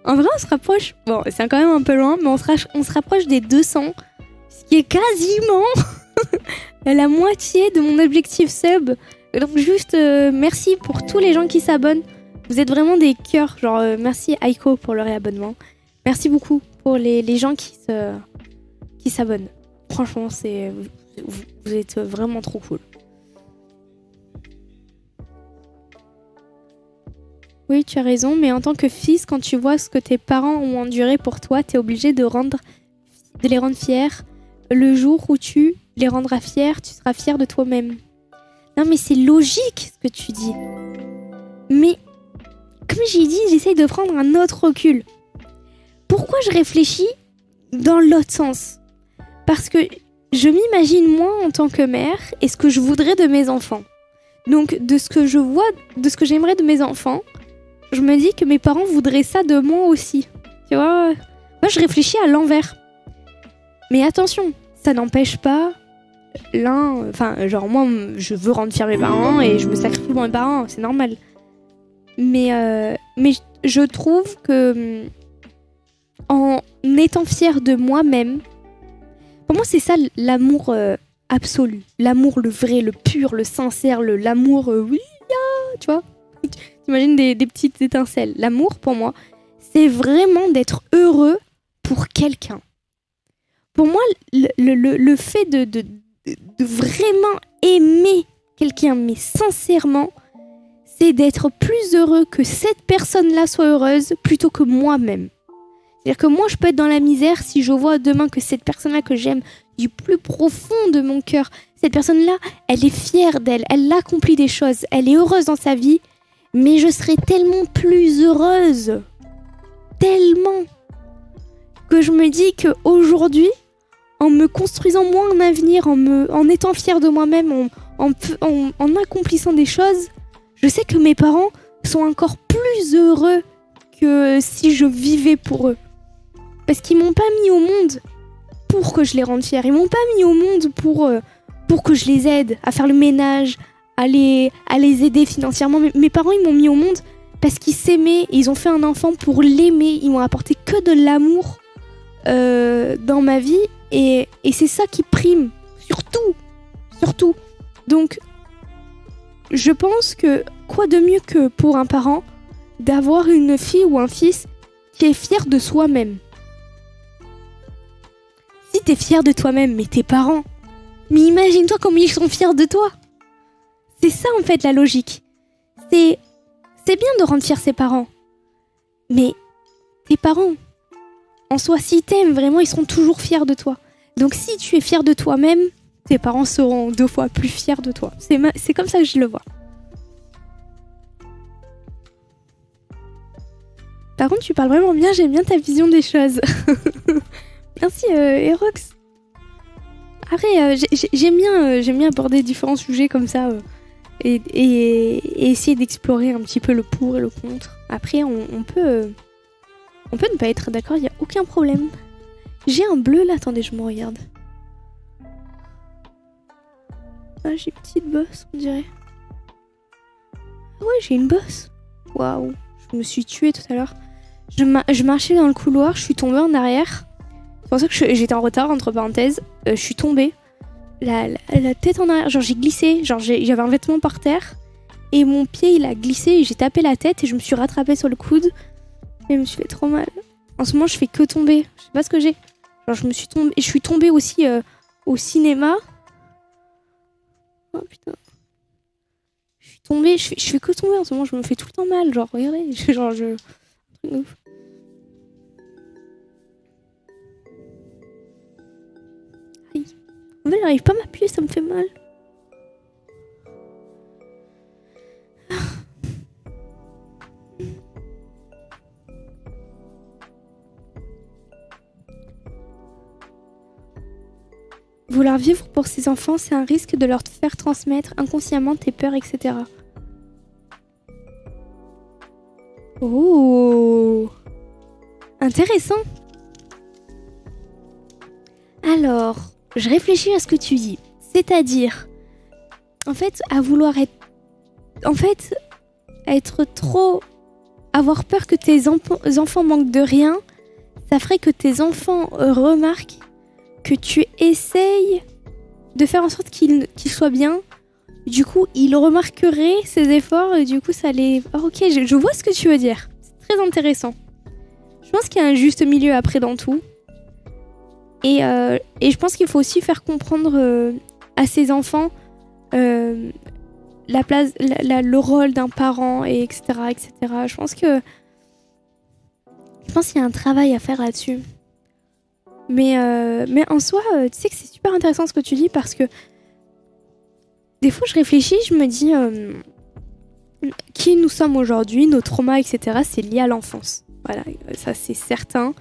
En vrai, on se rapproche. Bon, c'est quand même un peu loin, mais on se rapproche des 200. Ce qui est quasiment la moitié de mon objectif sub. Donc juste merci pour tous les gens qui s'abonnent. Vous êtes vraiment des cœurs. Genre merci Aiko pour le réabonnement. Merci beaucoup pour les gens qui s'abonnent. Franchement, vous êtes vraiment trop cool. Oui, tu as raison, mais en tant que fils, quand tu vois ce que tes parents ont enduré pour toi, t'es obligé de les rendre fiers. Le jour où tu les rendras fiers, tu seras fier de toi-même. Non, mais c'est logique ce que tu dis. Mais, comme j'ai dit, j'essaye de prendre un autre recul. Pourquoi je réfléchis dans l'autre sens ? Parce que je m'imagine moi en tant que mère et ce que je voudrais de mes enfants. Donc, de ce que je vois, de ce que j'aimerais de mes enfants, je me dis que mes parents voudraient ça de moi aussi. Tu vois ? Moi, je réfléchis à l'envers. Mais attention, ça n'empêche pas enfin, genre moi, je veux rendre fiers mes parents et je me sacrifie pour mes parents, c'est normal. Mais je trouve que en étant fière de moi-même, pour moi, c'est ça l'amour absolu. L'amour, le vrai, le pur, le sincère, l'amour, oui, tu vois. T'imagines des petites étincelles. L'amour, pour moi, c'est vraiment d'être heureux pour quelqu'un. Pour moi, le fait de vraiment aimer quelqu'un, mais sincèrement, c'est d'être plus heureux que cette personne-là soit heureuse plutôt que moi-même. C'est-à-dire que moi, je peux être dans la misère si je vois demain que cette personne-là que j'aime du plus profond de mon cœur, cette personne-là, elle est fière d'elle, elle accomplit des choses, elle est heureuse dans sa vie, mais je serai tellement plus heureuse, tellement, que je me dis qu'aujourd'hui, en me construisant moi un avenir, en étant fière de moi-même, en accomplissant des choses, je sais que mes parents sont encore plus heureux que si je vivais pour eux. Parce qu'ils m'ont pas mis au monde pour que je les rende fiers. Ils m'ont pas mis au monde pour que je les aide à faire le ménage, à les aider financièrement. Mes parents, ils m'ont mis au monde parce qu'ils s'aimaient, et ils ont fait un enfant pour l'aimer. Ils m'ont apporté que de l'amour dans ma vie, et c'est ça qui prime, surtout. Donc, je pense que quoi de mieux que pour un parent d'avoir une fille ou un fils qui est fier de soi-même. Si t'es fier de toi-même, mais tes parents, mais imagine-toi comme ils sont fiers de toi. C'est ça en fait la logique. C'est bien de rendre fiers ses parents, mais tes parents, en soi, s'ils t'aiment vraiment, ils seront toujours fiers de toi. Donc si tu es fier de toi-même, tes parents seront 2 fois plus fiers de toi. C'est comme ça que je le vois. Par contre, tu parles vraiment bien, j'aime bien ta vision des choses. Merci, Erox. Après, j'aime bien aborder différents sujets comme ça et essayer d'explorer un petit peu le pour et le contre. Après, on peut ne pas être d'accord, il n'y a aucun problème. J'ai un bleu là, attendez, je me regarde. Ah, j'ai une petite bosse, on dirait. Ah ouais, j'ai une bosse. Waouh, je me suis tuée tout à l'heure. Je marchais dans le couloir, je suis tombée en arrière. C'est pour ça que j'étais en retard, entre parenthèses. Je suis tombée. La tête en arrière, genre j'ai glissé. Genre j'avais un vêtement par terre. Et mon pied, il a glissé et j'ai tapé la tête et je me suis rattrapée sur le coude. Et je me suis fait trop mal. En ce moment, je fais que tomber. Je sais pas ce que j'ai. Genre je suis tombée aussi au cinéma. Oh putain. Je suis tombée, je fais que tomber en ce moment, je me fais tout le temps mal. Genre regardez, genre je... Ouf. Aïe. En fait, j'arrive pas à m'appuyer, ça me fait mal. Vouloir vivre pour ses enfants, c'est un risque de leur faire transmettre inconsciemment tes peurs, etc. Oh, intéressant. Alors, je réfléchis à ce que tu dis. C'est-à-dire, en fait, à vouloir être... En fait, être trop... Avoir peur que tes enfants manquent de rien, ça ferait que tes enfants remarquent que tu essayes de faire en sorte qu'ils soient bien. Du coup, ils remarqueraient ces efforts et du coup, ça les... Oh, ok, je vois ce que tu veux dire. C'est très intéressant. Je pense qu'il y a un juste milieu après dans tout. Et je pense qu'il faut aussi faire comprendre à ses enfants la place, le rôle d'un parent, et etc., etc. Je pense qu'il y a un travail à faire là-dessus. Mais en soi, tu sais que c'est super intéressant ce que tu dis parce que des fois, je réfléchis, je me dis qui nous sommes aujourd'hui, nos traumas, etc., c'est lié à l'enfance. Voilà, ça c'est certain.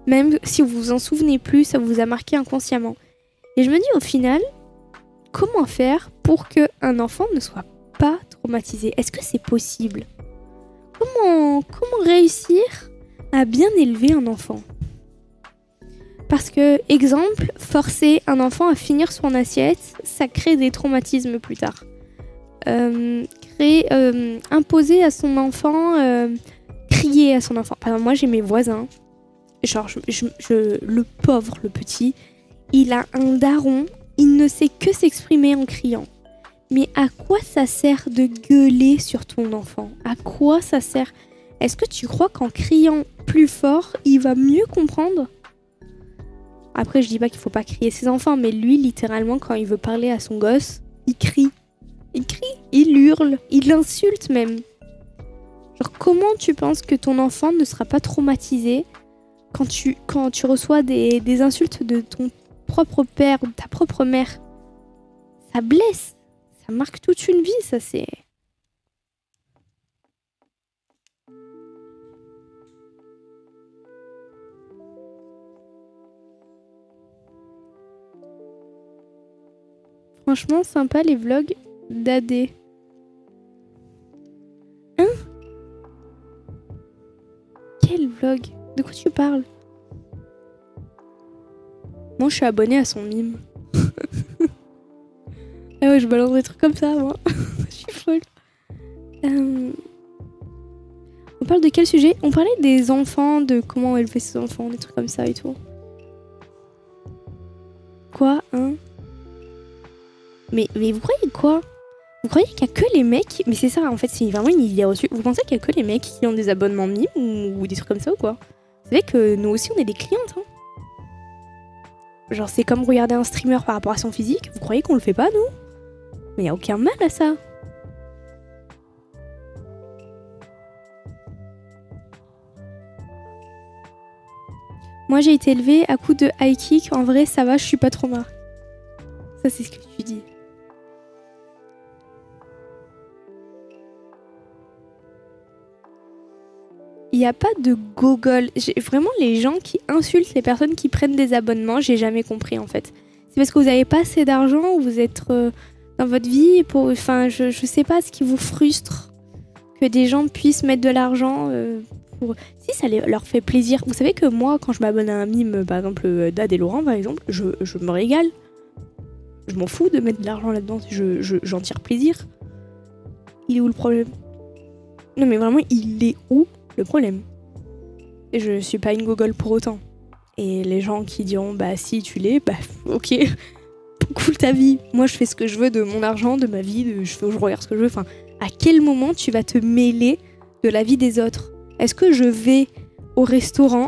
Même si vous vous en souvenez plus, ça vous a marqué inconsciemment. Et je me dis au final, comment faire pour qu'un enfant ne soit pas traumatisé? Est-ce que c'est possible? Comment réussir à bien élever un enfant? Parce que, exemple, forcer un enfant à finir son assiette, ça crée des traumatismes plus tard. Imposer à son enfant, crier à son enfant. Par exemple, moi j'ai mes voisins, genre le pauvre, le petit, il a un daron, il ne sait que s'exprimer en criant. Mais à quoi ça sert de gueuler sur ton enfant? À quoi ça sert? Est-ce que tu crois qu'en criant plus fort, il va mieux comprendre? Après, je dis pas qu'il faut pas crier ses enfants, mais lui, littéralement, quand il veut parler à son gosse, il crie. Il hurle, il l'insulte même. Genre, comment tu penses que ton enfant ne sera pas traumatisé quand tu reçois des insultes de ton propre père ou de ta propre mère? Ça blesse. Ça marque toute une vie, ça c'est... Franchement, sympa les vlogs d'AD. Hein? Quel vlog? De quoi tu parles? Moi, je suis abonnée à son mime. je balance des trucs comme ça, moi. Je suis folle. On parle de quel sujet? On parlait des enfants, de comment élever ses enfants, des trucs comme ça et tout. Quoi, hein? Mais vous croyez quoi? Vous croyez qu'il y a que les mecs... Mais c'est ça, en fait, c'est vraiment une idée reçue. Vous pensez qu'il y a que les mecs qui ont des abonnements Mime ou des trucs comme ça ou quoi? Vous savez que nous aussi, on est des clientes, hein? Genre, c'est comme regarder un streamer par rapport à son physique. Vous croyez qu'on le fait pas, nous? Mais y a aucun mal à ça. Moi, j'ai été élevée à coups de high kick. En vrai, ça va, je suis pas trop marre. Ça, c'est ce que tu dis. Il n'y a pas de gogol. Vraiment, les gens qui insultent les personnes qui prennent des abonnements, j'ai jamais compris en fait. C'est parce que vous n'avez pas assez d'argent ou vous êtes dans votre vie pour... Enfin, je sais pas ce qui vous frustre que des gens puissent mettre de l'argent pour... Si ça leur fait plaisir. Vous savez que moi, quand je m'abonne à un mime, par exemple Dad et Laurent par exemple, je me régale. Je m'en fous de mettre de l'argent là-dedans. J'en tire plaisir. Il est où le problème? Non mais vraiment, il est où le problème? Et je suis pas une gogole pour autant. Et les gens qui diront bah si tu l'es, bah ok, cool ta vie. Moi je fais ce que je veux de mon argent, de ma vie, je regarde ce que je veux. Enfin, à quel moment tu vas te mêler de la vie des autres? Est-ce que je vais au restaurant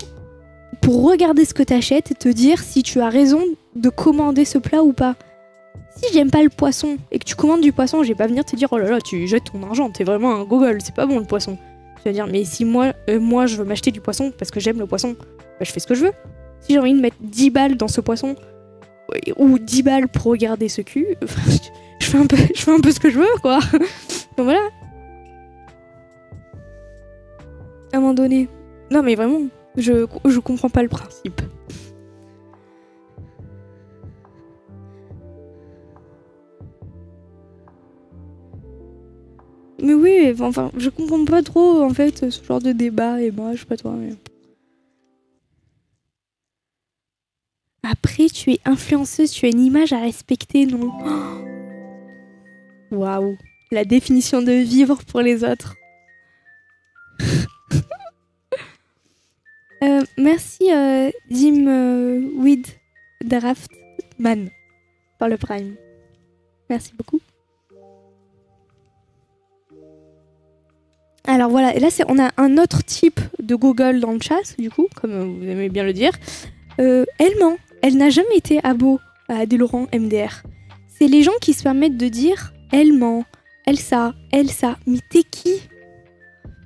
pour regarder ce que t'achètes et te dire si tu as raison de commander ce plat ou pas? Si j'aime pas le poisson et que tu commandes du poisson, je vais pas venir te dire oh là là tu jettes ton argent, t'es vraiment un gogol, c'est pas bon le poisson. Je vais dire mais si moi je veux m'acheter du poisson parce que j'aime le poisson, bah je fais ce que je veux. Si j'ai envie de mettre 10 balles dans ce poisson ou 10 balles pour regarder ce cul, je fais un peu ce que je veux quoi. Donc voilà. À un moment donné. Non mais vraiment, je comprends pas le principe. Mais oui, enfin, je comprends pas trop en fait ce genre de débat et moi, je sais pas toi. Mais... Après, tu es influenceuse, tu as une image à respecter, non? Waouh, la définition de vivre pour les autres. Merci Jim Weed Draftman par le Prime. Merci beaucoup. Alors voilà, et là on a un autre type de Google dans le chat, du coup, comme vous aimez bien le dire. Elle ment, elle n'a jamais été abo à des Laurent MDR. C'est les gens qui se permettent de dire elle ment, elle ça. Mais t'es qui?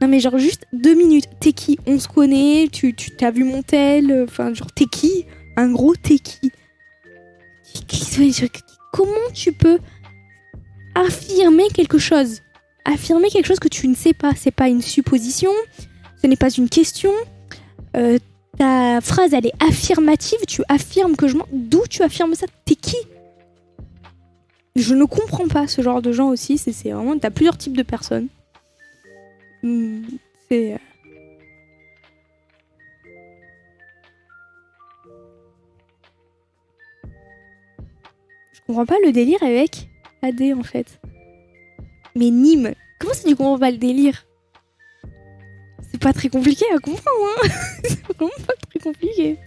Non mais genre juste 2 minutes, t'es qui? On se connaît, tu t'as vu mon tel, enfin genre t'es qui? Un gros t'es qui? Comment tu peux affirmer quelque chose? Affirmer quelque chose que tu ne sais pas, c'est pas une supposition, ce n'est pas une question. Ta phrase elle est affirmative, tu affirmes que je mens. D'où tu affirmes ça? T'es qui? Je ne comprends pas ce genre de gens aussi, c'est vraiment... T'as plusieurs types de personnes. C'est... Je comprends pas le délire avec AD en fait. Mais Nîmes, comment ça tu comprends pas le délire? C'est pas très compliqué à comprendre, hein. C'est vraiment pas très compliqué.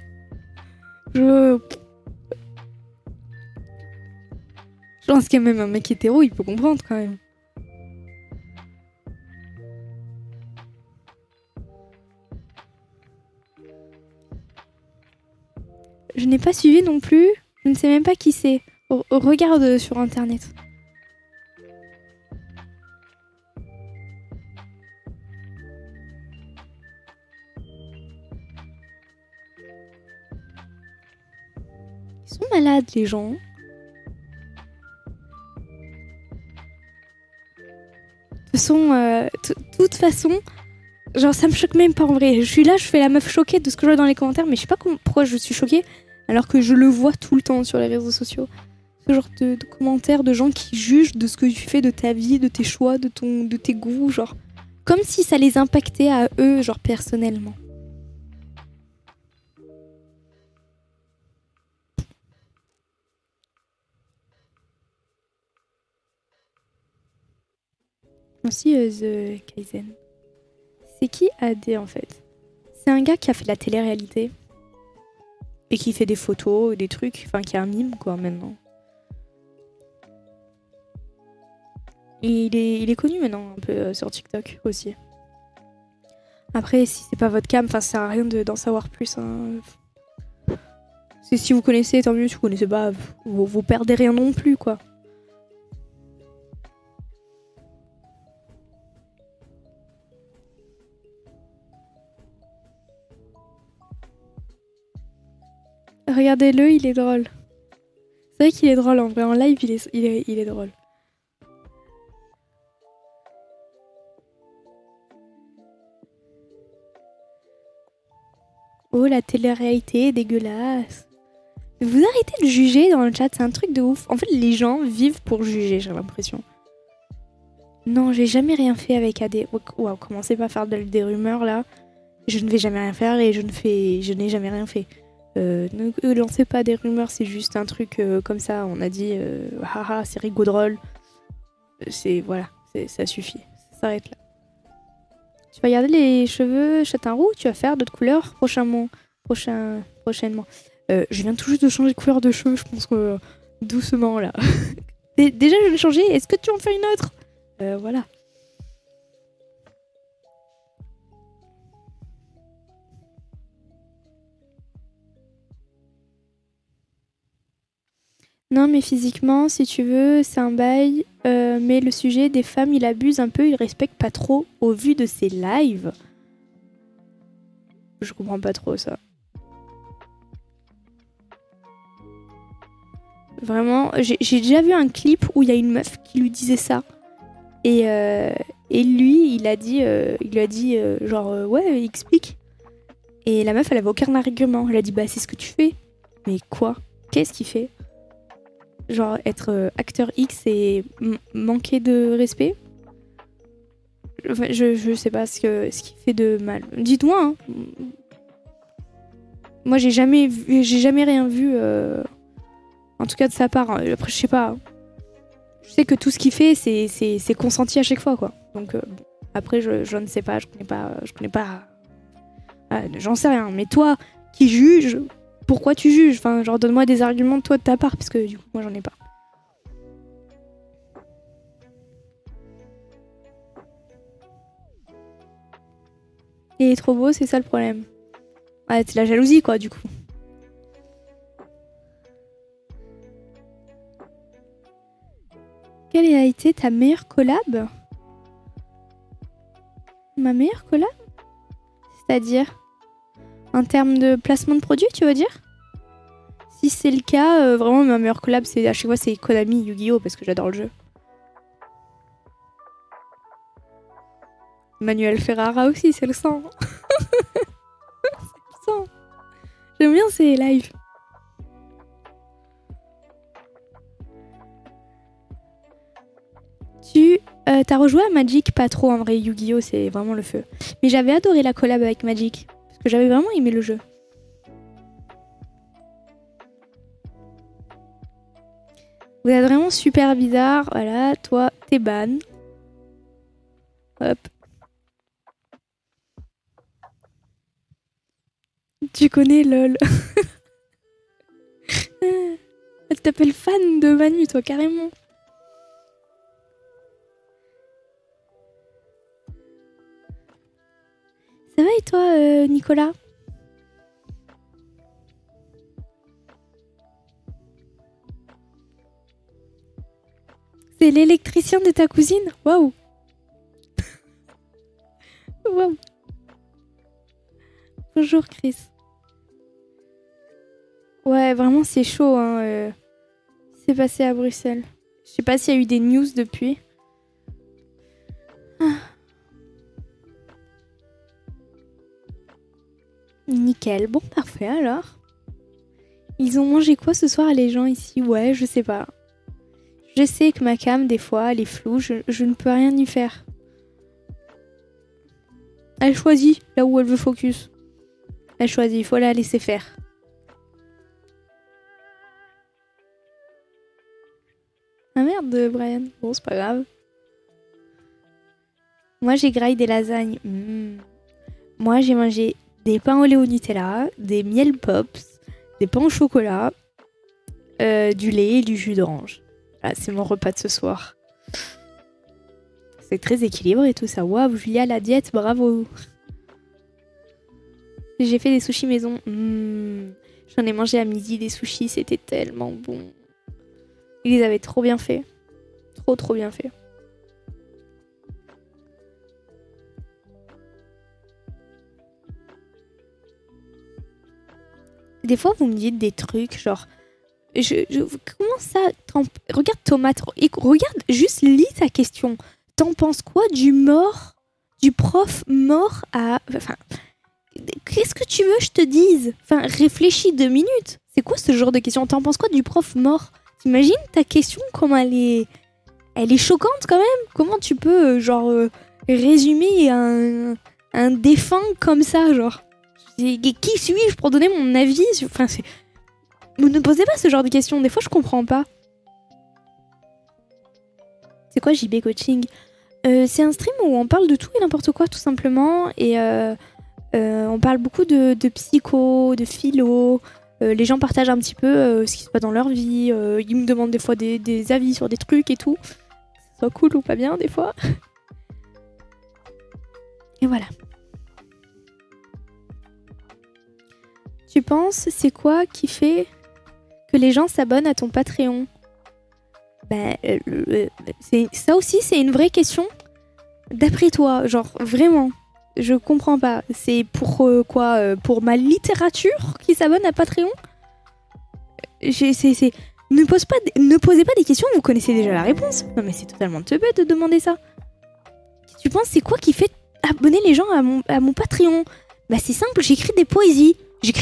Je pense qu'il y a même un mec hétéro, il peut comprendre quand même. Je n'ai pas suivi non plus. Je ne sais même pas qui c'est. Regarde sur internet. Ils sont malades les gens. De toute façon, genre ça me choque même pas en vrai. Je suis là, je fais la meuf choquée de ce que je vois dans les commentaires, mais je sais pas pourquoi je suis choquée alors que je le vois tout le temps sur les réseaux sociaux. Ce genre de commentaires de gens qui jugent de ce que tu fais de ta vie, de tes choix, de tes goûts, genre comme si ça les impactait à eux, genre personnellement. Aussi, The Kaizen. C'est qui AD en fait? C'est un gars qui a fait de la télé-réalité. Et qui fait des photos, des trucs. Enfin, qui a un mime, quoi, maintenant. Et il est connu maintenant, un peu sur TikTok aussi. Après, si c'est pas votre cam, ça sert à rien d'en savoir plus. Hein. Si vous connaissez, tant mieux. Si vous connaissez pas, vous perdez rien non plus, quoi. Regardez-le, il est drôle. C'est vrai qu'il est drôle en vrai. En live, il est drôle. Oh, la télé-réalité, dégueulasse. Vous arrêtez de juger dans le chat, c'est un truc de ouf. En fait, les gens vivent pour juger, j'ai l'impression. Non, j'ai jamais rien fait avec AD. Waouh, commencez pas à faire des rumeurs là. Je ne vais jamais rien faire et je n'ai jamais rien fait. Ne lancez pas des rumeurs, c'est juste un truc comme ça. On a dit, haha, c'est rigolo drôle. Voilà, ça suffit. Ça s'arrête là. Tu vas garder les cheveux châtain roux, tu vas faire d'autres couleurs prochainement. Je viens tout juste de changer de couleur de cheveux, je pense que doucement là. Déjà je l'ai changé, est-ce que tu en fais une autre? Voilà. Non mais physiquement, si tu veux, c'est un bail. Mais le sujet des femmes, il abuse un peu, il respecte pas trop au vu de ses lives. Je comprends pas trop ça. Vraiment, j'ai déjà vu un clip où il y a une meuf qui lui disait ça. Et lui, il lui a dit genre ouais, explique. Et la meuf, elle avait aucun argument. Elle a dit bah c'est ce que tu fais. Mais quoi? Qu'est-ce qu'il fait? Genre être acteur X et manquer de respect? Je sais pas ce qu'il fait de mal. Dites-moi. Hein. Moi, j'ai jamais rien vu. En tout cas de sa part. Hein. Après, je sais pas. Je sais que tout ce qu'il fait, c'est consenti à chaque fois, quoi. Donc après, je ne sais pas. Je connais pas. J'en sais rien. Mais toi, qui juges, pourquoi tu juges? Enfin, genre donne-moi des arguments de toi de ta part, parce que du coup, moi, j'en ai pas. Il est trop beau, c'est ça le problème. Ouais, c'est la jalousie, quoi, du coup. Quelle a été ta meilleure collab? Ma meilleure collab? C'est-à-dire en termes de placement de produit, tu veux dire? Si c'est le cas, vraiment ma meilleure collab, à chaque fois c'est Konami Yu-Gi-Oh! Parce que j'adore le jeu. Manuel Ferrara aussi, c'est le sang. C'est le sang. J'aime bien ces lives. T'as rejoué à Magic? Pas trop en vrai, Yu-Gi-Oh! C'est vraiment le feu. Mais j'avais adoré la collab avec Magic. Parce que j'avais vraiment aimé le jeu. Vous êtes vraiment super bizarre. Voilà, toi, t'es ban. Hop. Tu connais LOL. Elle t'appelle fan de Manu, toi, carrément. Ça va et toi, Nicolas? C'est l'électricien de ta cousine? Waouh! Waouh! Bonjour Chris. Ouais, vraiment c'est chaud. Hein, c'est passé à Bruxelles. Je sais pas s'il y a eu des news depuis. Ah. Nickel. Bon, parfait alors. Ils ont mangé quoi ce soir les gens ici? Ouais, je sais pas. Je sais que ma cam, des fois, elle est floue. Je ne peux rien y faire. Elle choisit là où elle veut focus. Elle choisit, il faut la laisser faire. Ah merde, Brian. Bon, c'est pas grave. Moi, j'ai graillé des lasagnes. Moi, j'ai mangé des pains au lait au Nutella, des miel pops, des pains au chocolat, du lait et du jus d'orange. Voilà, c'est mon repas de ce soir. C'est très équilibré tout ça. Waouh, Julia, la diète, bravo. J'ai fait des sushis maison. J'en ai mangé à midi des sushis, c'était tellement bon. Ils les avaient trop bien fait. Trop bien fait. Des fois, vous me dites des trucs genre... comment ça regarde tomate. Regarde, juste lis ta question. T'en penses quoi du prof mort à... Enfin, qu'est-ce que tu veux que je te dise? Enfin, réfléchis 2 minutes. C'est quoi ce genre de question? T'en penses quoi du prof mort? T'imagines ta question, comment elle est choquante quand même? Comment tu peux, résumer un défunt comme ça, genre? Qui suis-je pour donner mon avis? Enfin, vous ne posez pas ce genre de questions. Des fois, je comprends pas. C'est quoi JB Coaching? C'est un stream où on parle de tout et n'importe quoi, tout simplement. Et on parle beaucoup de psycho, de philo. Les gens partagent un petit peu ce qui se passe dans leur vie. Ils me demandent des fois des avis sur des trucs et tout. Que ce soit cool ou pas bien, des fois. Et voilà. Tu penses, c'est quoi qui fait que les gens s'abonnent à ton Patreon? Ça aussi, c'est une vraie question. D'après toi, genre, vraiment, je comprends pas. C'est pour quoi pour ma littérature qui s'abonne à Patreon? Ne posez pas des questions, vous connaissez déjà la réponse. Non mais c'est totalement teubé de demander ça. Tu penses, c'est quoi qui fait abonner les gens à mon Patreon? Bah c'est simple, j'écris des poésies. Tu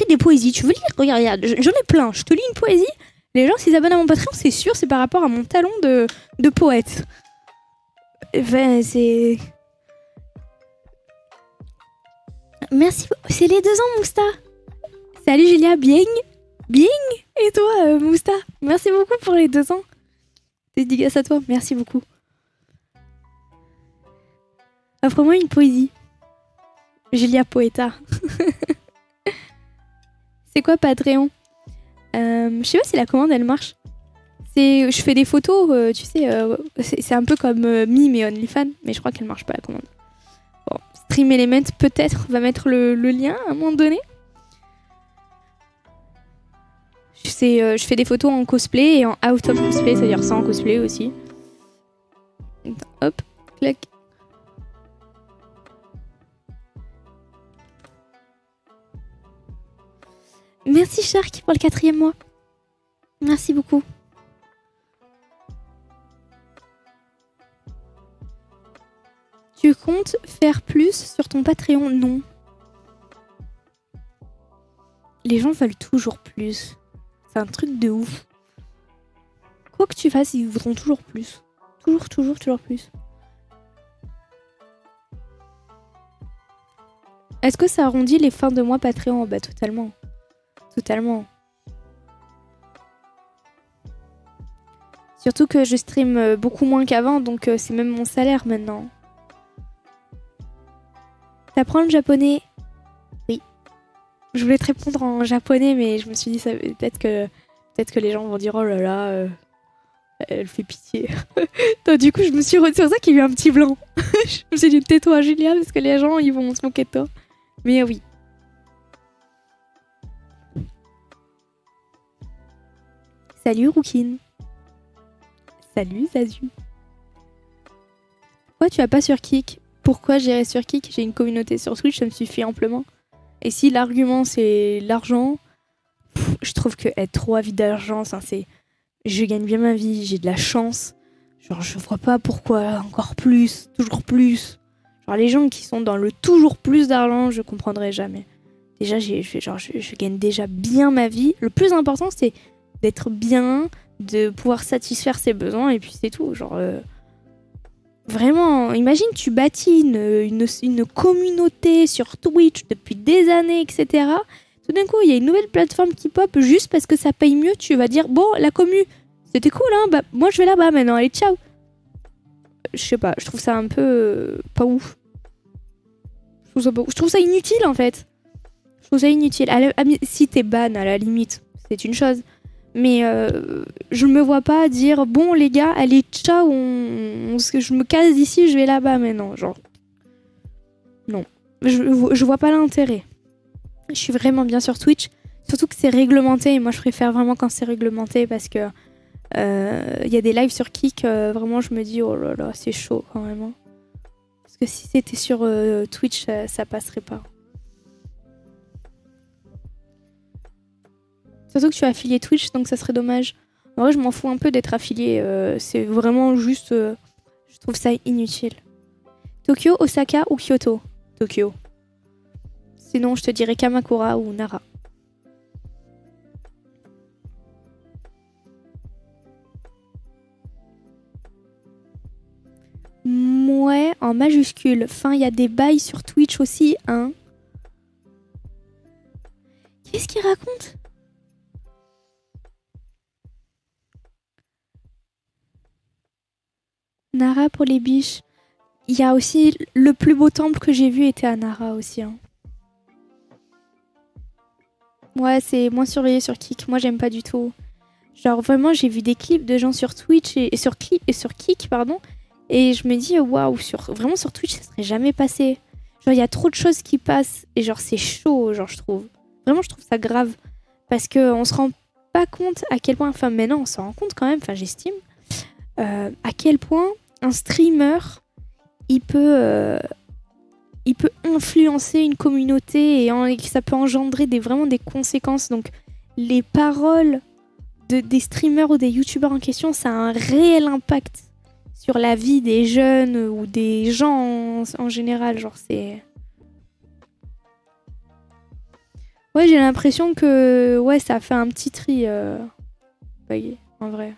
veux lire? Regarde, j'en ai plein. Je te lis une poésie. Les gens, s'ils s'abonnent à mon Patreon, c'est sûr, c'est par rapport à mon talent de poète. Enfin, c'est... Merci. C'est les 2 ans, Mousta. Salut, Julia. Bien. Et toi, Mousta? Merci beaucoup pour les 2 ans. Dédicace à toi. Merci beaucoup. Offre-moi une poésie. Julia Poeta. C'est quoi Patreon? Je sais pas si la commande elle marche. Je fais des photos, tu sais, c'est un peu comme Mime et OnlyFans, mais je crois qu'elle marche pas la commande. Bon, Stream Element peut-être va mettre le lien à un moment donné. Je fais des photos en cosplay et en out of cosplay, c'est-à-dire sans cosplay aussi. Hop, clac. Merci Shark pour le 4e mois. Merci beaucoup. Tu comptes faire plus sur ton Patreon? Non. Les gens veulent toujours plus. C'est un truc de ouf. Quoi que tu fasses, ils voudront toujours plus. Toujours plus. Est-ce que ça arrondit les fins de mois Patreon? Bah totalement. Surtout que je stream beaucoup moins qu'avant, donc c'est même mon salaire maintenant. T'apprends le japonais? Oui. Je voulais te répondre en japonais, mais je me suis dit peut-être que les gens vont dire oh là là, elle fait pitié. Donc, du coup, je me suis c'est pour ça qu'il y a eu un petit blanc. Je me suis dit tais-toi Julia, parce que les gens ils vont se moquer de toi. Mais oui. Salut Rookin. Salut Zazu. Pourquoi tu vas pas sur Kik? Pourquoi j'irai sur Kik? J'ai une communauté sur Twitch, ça me suffit amplement. Et si l'argument c'est l'argent, je trouve que être trop avide d'argent, c'est... Je gagne bien ma vie, j'ai de la chance. Genre je vois pas pourquoi encore plus, toujours plus. Genre les gens qui sont dans le toujours plus d'argent, je comprendrai jamais. Déjà je gagne déjà bien ma vie. Le plus important c'est d'être bien, de pouvoir satisfaire ses besoins et puis c'est tout. Genre vraiment, imagine tu bâtis une communauté sur Twitch depuis des années, etc. Tout d'un coup, il y a une nouvelle plateforme qui pop juste parce que ça paye mieux. Tu vas dire, bon, la commu, c'était cool, hein, bah, moi je vais là-bas maintenant, allez, ciao. je sais pas, je trouve ça un peu pas ouf. Je trouve ça inutile en fait. Je trouve ça inutile. Si t'es ban à la limite, c'est une chose. Mais je me vois pas dire bon les gars, allez ciao, je me casse d'ici, je vais là-bas maintenant. Genre non, je vois pas l'intérêt. Je suis vraiment bien sur Twitch, surtout que c'est réglementé. Et moi je préfère vraiment quand c'est réglementé parce que y a des lives sur Kik, vraiment je me dis oh là là c'est chaud quand même. Hein. Parce que si c'était sur Twitch, ça passerait pas. Surtout que je suis affiliée Twitch, donc ça serait dommage. En vrai, je m'en fous un peu d'être affiliée. C'est vraiment juste... je trouve ça inutile. Tokyo, Osaka ou Kyoto? Tokyo. Sinon, je te dirais Kamakura ou Nara. Ouais, en majuscule. Enfin, il y a des bails sur Twitch aussi, hein. Qu'est-ce qu'il raconte? Nara pour les biches. Il y a aussi le plus beau temple que j'ai vu était à Nara aussi. Hein. Ouais, c'est moins surveillé sur Kik. Moi, j'aime pas du tout. Genre, vraiment, j'ai vu des clips de gens sur Twitch et sur Kik, pardon. Et je me dis, waouh, vraiment sur Twitch, ça serait jamais passé. Genre, il y a trop de choses qui passent. Et genre, c'est chaud, genre, je trouve. Vraiment, je trouve ça grave. Parce qu'on se rend pas compte à quel point... Enfin, maintenant, on s'en rend compte quand même, enfin, j'estime. À quel point un streamer, il peut influencer une communauté et ça peut engendrer vraiment des conséquences. Donc, les paroles des streamers ou des youtubeurs en question, ça a un réel impact sur la vie des jeunes ou des gens en général. Genre, c'est... Ouais, j'ai l'impression que ouais, ça fait un petit tri en vrai.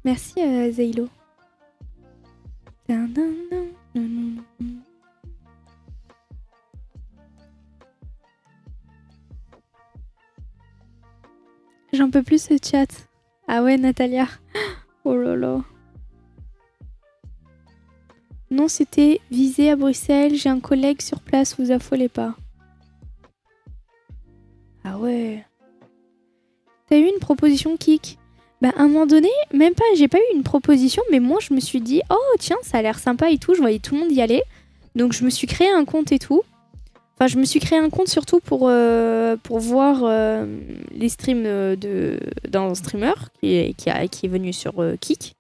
Merci Zeylo. J'en peux plus ce chat. Ah ouais, Natalia. Oh là là. Non, c'était visé à Bruxelles. J'ai un collègue sur place, vous affolez pas. Ah ouais. T'as eu une proposition Kik? Bah à un moment donné, même pas, j'ai pas eu une proposition, mais moi je me suis dit, oh tiens, ça a l'air sympa et tout, je voyais tout le monde y aller. Donc je me suis créé un compte et tout. Enfin, je me suis créé un compte surtout pour voir les streams d'un streamer qui est venu sur Kik.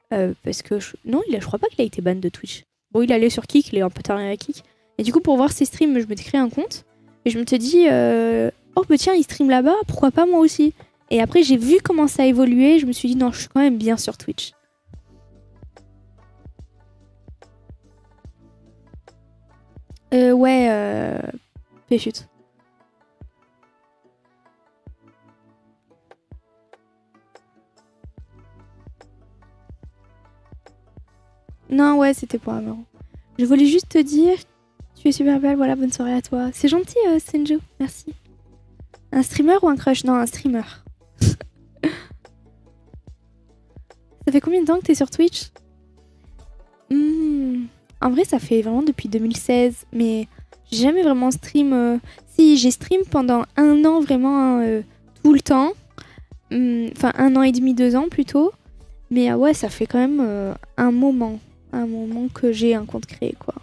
Parce que non, je crois pas qu'il a été ban de Twitch. Bon, il allait sur Kik, il est un peu tardé à Kik. Et du coup, pour voir ses streams, je me suis créé un compte. Et je me te dis, oh bah tiens, il stream là-bas, pourquoi pas moi aussi? Et après, j'ai vu comment ça a évolué. Je me suis dit, non, je suis quand même bien sur Twitch. Ouais, Péchute. Non, ouais, c'était pas marrant. Je voulais juste te dire, tu es super belle, voilà, bonne soirée à toi. C'est gentil, Senju, merci. Un streamer ou un crush? Non, un streamer. Ça fait combien de temps que t'es sur Twitch? En vrai, ça fait vraiment depuis 2016, mais j'ai jamais vraiment stream. Si, j'ai stream pendant 1 an vraiment tout le temps. Enfin, 1 an et demi, 2 ans plutôt. Mais ouais, ça fait quand même un moment que j'ai un compte créé, quoi.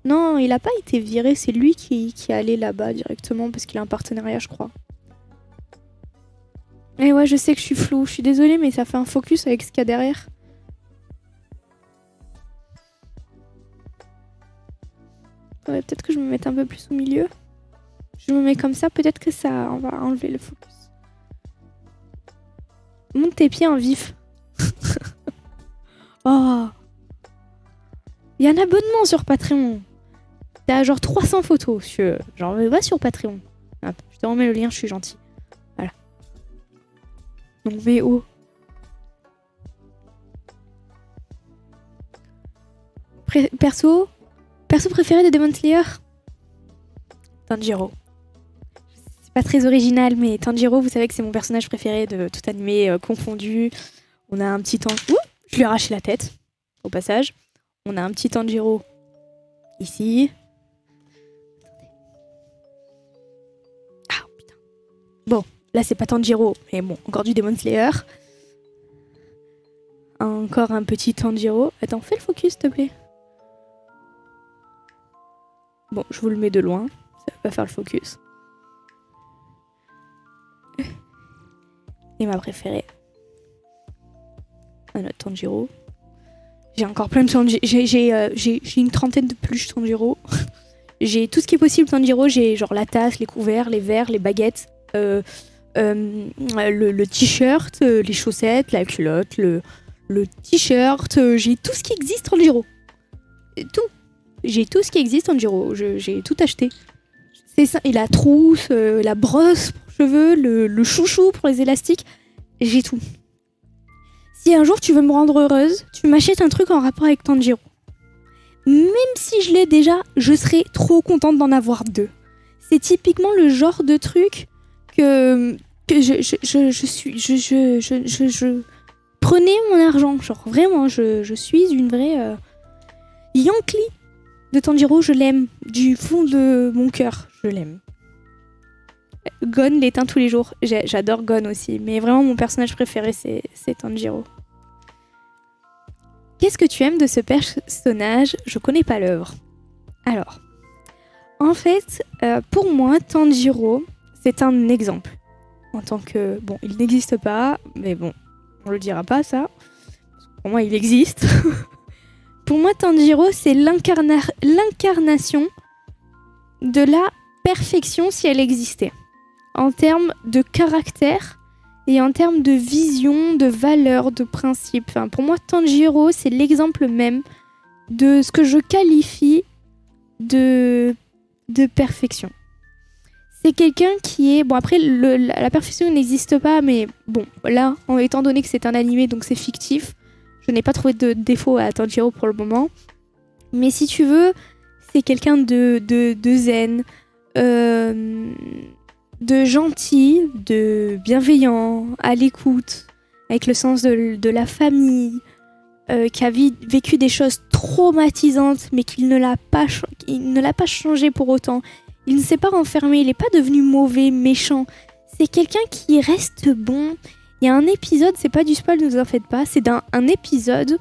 Non, il a pas été viré, c'est lui qui est allé là-bas directement parce qu'il a un partenariat, je crois. Et ouais, je sais que je suis floue, je suis désolée, mais ça fait un focus avec ce qu'il y a derrière. Ouais, peut-être que je me mette un peu plus au milieu. Je me mets comme ça, peut-être que ça, on va enlever le focus. Monte tes pieds en vif. Oh. Il y a un abonnement sur Patreon. T'as genre 300 photos. Genre, va sur Patreon. Hop, je te remets le lien, je suis gentil. Voilà. Donc, VO. Perso préféré de Demon Slayer? Tanjiro. pas très original, mais Tanjiro, vous savez que c'est mon personnage préféré de tout animé confondu. On a un petit Tanjiro... Je lui ai arraché la tête, au passage. On a un petit Tanjiro ici. Ah, putain. Bon, là, c'est pas Tanjiro, mais bon, encore du Demon Slayer. Encore un petit Tanjiro. Attends, fais le focus, s'il te plaît. Bon, je vous le mets de loin. Ça va pas faire le focus. Et ma préférée. Un autre Tanjiro. J'ai encore plein de Tanjiro. J'ai une trentaine de peluches Tanjiro. J'ai tout ce qui est possible Tanjiro. J'ai genre la tasse, les couverts, les verres, les baguettes, le t-shirt, les chaussettes, la culotte, le t-shirt. J'ai tout ce qui existe Tanjiro. Tout. J'ai tout ce qui existe Tanjiro. J'ai tout acheté. C'est ça. Et la trousse, la brosse pour cheveux, le chouchou pour les élastiques. J'ai tout. Si un jour tu veux me rendre heureuse, tu m'achètes un truc en rapport avec Tanjiro. Même si je l'ai déjà, je serais trop contente d'en avoir 2. C'est typiquement le genre de truc que je prenez mon argent. Genre vraiment, je suis une vraie Yankee de Tanjiro. Je l'aime du fond de mon cœur. Je l'aime. Gon l'éteint tous les jours. J'adore Gon aussi. Mais vraiment, mon personnage préféré, c'est Tanjiro. Qu'est-ce que tu aimes de ce personnage? Je connais pas l'œuvre. Alors, en fait, pour moi, Tanjiro, c'est un exemple. En tant que... Bon, il n'existe pas, mais bon, on le dira pas, ça. Pour moi, il existe. Pour moi, Tanjiro, c'est l'incarnation de la perfection si elle existait. En termes de caractère et en termes de vision, de valeur, de principe. Enfin, pour moi, Tanjiro, c'est l'exemple même de ce que je qualifie de perfection. C'est quelqu'un qui est... Bon, après, la perfection n'existe pas, mais bon, là, étant donné que c'est un animé, donc c'est fictif, je n'ai pas trouvé de défaut à Tanjiro pour le moment. Mais si tu veux, c'est quelqu'un de zen, de gentil, de bienveillant, à l'écoute, avec le sens de la famille, qui a vécu des choses traumatisantes, mais qu'il ne l'a pas changé pour autant. Il ne s'est pas renfermé, il n'est pas devenu mauvais, méchant. C'est quelqu'un qui reste bon. Il y a un épisode, c'est pas du spoil, ne vous en faites pas, c'est un épisode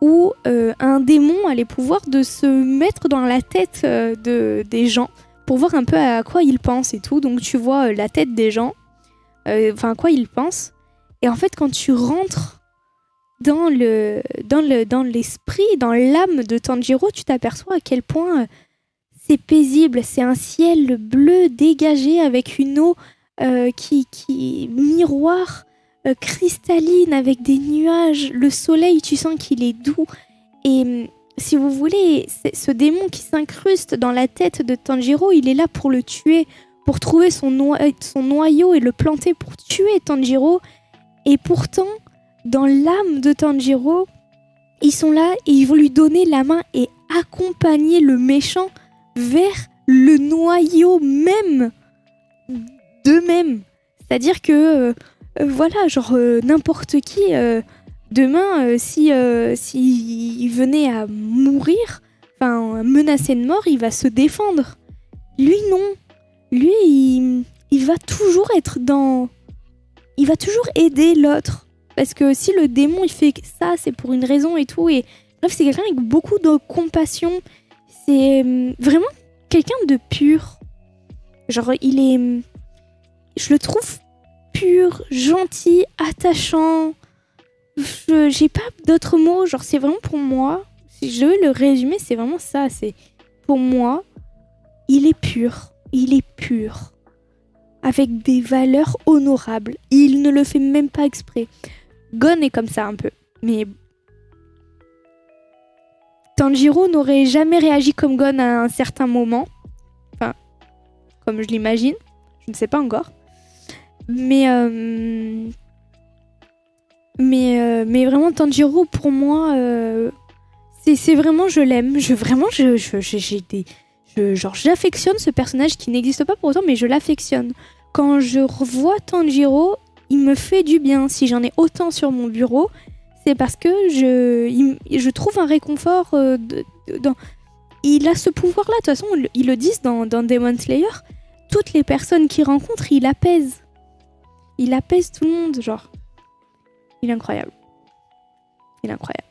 où un démon a les pouvoirs de se mettre dans la tête des gens pour voir un peu à quoi ils pensent et tout. Donc tu vois la tête des gens, enfin à quoi ils pensent. Et en fait, quand tu rentres dans l'esprit, dans l'âme de Tanjiro, tu t'aperçois à quel point c'est paisible. C'est un ciel bleu dégagé avec une eau qui miroir, cristalline, avec des nuages. Le soleil, tu sens qu'il est doux. Et si vous voulez, ce démon qui s'incruste dans la tête de Tanjiro, il est là pour le tuer, pour trouver son noyau et le planter pour tuer Tanjiro. Et pourtant, dans l'âme de Tanjiro, ils sont là et ils vont lui donner la main et accompagner le méchant vers le noyau même d'eux-mêmes. C'est-à-dire que, voilà, genre n'importe qui, demain, si il venait à mourir, enfin menacé de mort, il va se défendre. Lui, non. Lui, il va toujours être dans... Il va toujours aider l'autre. Parce que si le démon, il fait ça, c'est pour une raison et tout. Et bref, c'est quelqu'un avec beaucoup de compassion. C'est vraiment quelqu'un de pur. Genre, il est... Je le trouve pur, gentil, attachant. J'ai pas d'autres mots. Genre, c'est vraiment pour moi. Si je veux le résumer, c'est vraiment ça. C'est pour moi, il est pur. Il est pur. Avec des valeurs honorables. Il ne le fait même pas exprès. Gon est comme ça un peu. Mais Tanjiro n'aurait jamais réagi comme Gon à un certain moment. Enfin, comme je l'imagine. Je ne sais pas encore. Mais vraiment, Tanjiro, pour moi, c'est vraiment, je l'aime. Genre, j'affectionne ce personnage qui n'existe pas pour autant, mais je l'affectionne. quand je revois Tanjiro, il me fait du bien. Si j'en ai autant sur mon bureau, c'est parce que je trouve un réconfort dans... Il a ce pouvoir-là, de toute façon, ils le disent dans Demon Slayer. Toutes les personnes qu'il rencontre, il apaise. Il apaise tout le monde, genre. Il est incroyable. Il est incroyable.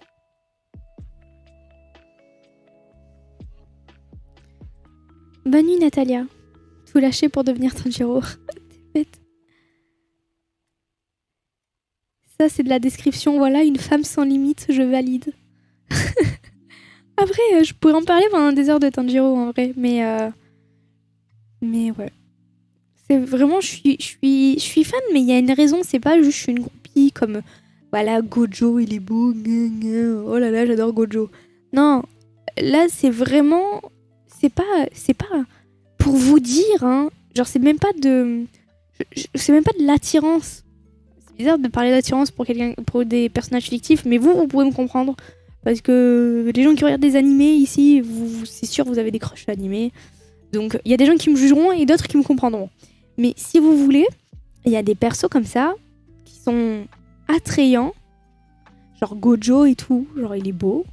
Bonne nuit, Natalia. Tout lâcher pour devenir Tanjiro. T'es bête. Ça, c'est de la description. Voilà, une femme sans limite, je valide. Après, je pourrais en parler pendant des heures de Tanjiro, en vrai. Mais ouais. C'est vraiment, je suis fan, mais il y a une raison. C'est pas juste je suis une groupie comme... Voilà, Gojo, il est beau. Oh là là, j'adore Gojo. Non, là, c'est vraiment... C'est pas pour vous dire, hein. Genre, c'est même pas de... C'est même pas de l'attirance. C'est bizarre de parler d'attirance pour des personnages fictifs, mais vous pouvez me comprendre. Parce que les gens qui regardent des animés ici, c'est sûr, vous avez des crushs animés. Donc, il y a des gens qui me jugeront et d'autres qui me comprendront. Mais si vous voulez, il y a des persos comme ça qui sont attrayants. Genre Gojo et tout. Genre, il est beau.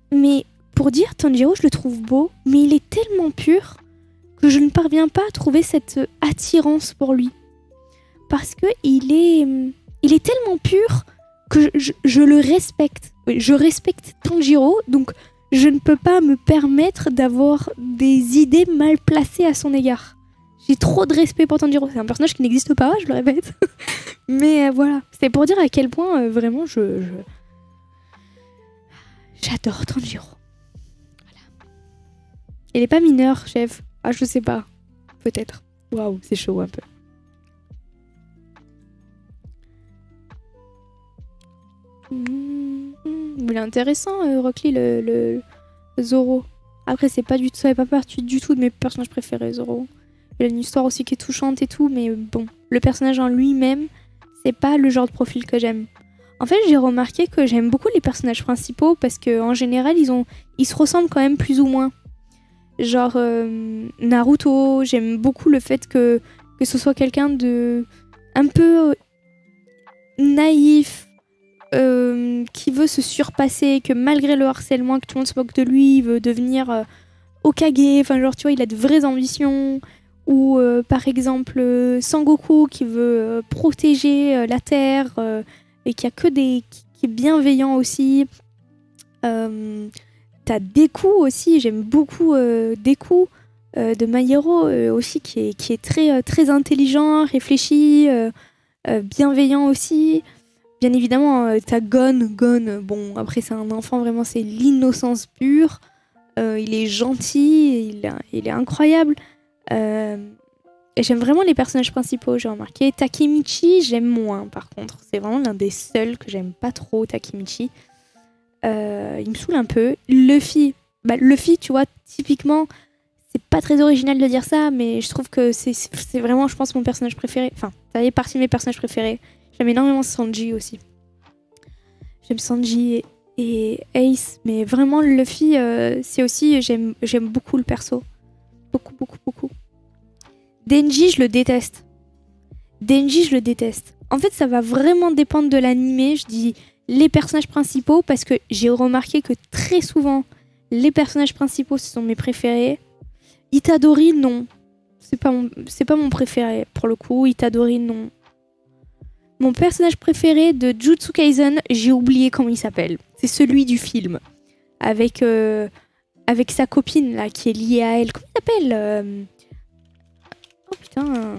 Mais pour dire Tanjiro, je le trouve beau. Mais il est tellement pur que je ne parviens pas à trouver cette attirance pour lui. Parce que il est tellement pur que je le respecte. Je respecte Tanjiro, donc je ne peux pas me permettre d'avoir des idées mal placées à son égard. J'ai trop de respect pour Tanjiro. C'est un personnage qui n'existe pas, je le répète. Mais voilà, c'est pour dire à quel point vraiment j'adore Tanjiro. Voilà. Il est pas mineur, chef. Ah, je sais pas. Peut-être. Waouh, c'est chaud un peu. Il est intéressant, Rock Lee, le Zoro. Après, ça fait pas partie du tout de mes personnages préférés, Zoro. Il a une histoire aussi qui est touchante et tout, mais bon, le personnage en lui-même, c'est pas le genre de profil que j'aime. En fait, j'ai remarqué que j'aime beaucoup les personnages principaux parce qu'en général, ils se ressemblent quand même plus ou moins. Genre Naruto, j'aime beaucoup le fait que ce soit quelqu'un de un peu naïf, qui veut se surpasser, que malgré le harcèlement, que tout le monde se moque de lui, il veut devenir Hokage, enfin genre tu vois, il a de vraies ambitions. Ou par exemple Sangoku qui veut protéger la Terre et qui est bienveillant aussi. T'as Deku aussi, j'aime beaucoup Deku de My Hero aussi qui est très, très intelligent, réfléchi, bienveillant aussi. Bien évidemment, t'as Gon, bon après c'est un enfant, vraiment c'est l'innocence pure. Il est gentil, il est incroyable. J'aime vraiment les personnages principaux, j'ai remarqué. Takemichi, j'aime moins par contre. C'est vraiment l'un des seuls que j'aime pas trop, Takemichi. Il me saoule un peu. Luffy, tu vois, typiquement, c'est pas très original de dire ça, mais je trouve que c'est vraiment, je pense, mon personnage préféré. Enfin, ça fait partie de mes personnages préférés. J'aime énormément Sanji aussi. J'aime Sanji et Ace, mais vraiment Luffy, c'est aussi, j'aime beaucoup le perso. Beaucoup. Denji, je le déteste. En fait, ça va vraiment dépendre de l'animé. Je dis les personnages principaux parce que j'ai remarqué que très souvent, les personnages principaux, ce sont mes préférés. Itadori, non. C'est pas mon préféré, pour le coup. Itadori, non. Mon personnage préféré de Jujutsu Kaisen, j'ai oublié comment il s'appelle. C'est celui du film. Avec sa copine, là, qui est liée à elle. Comment il s'appelle Oh putain.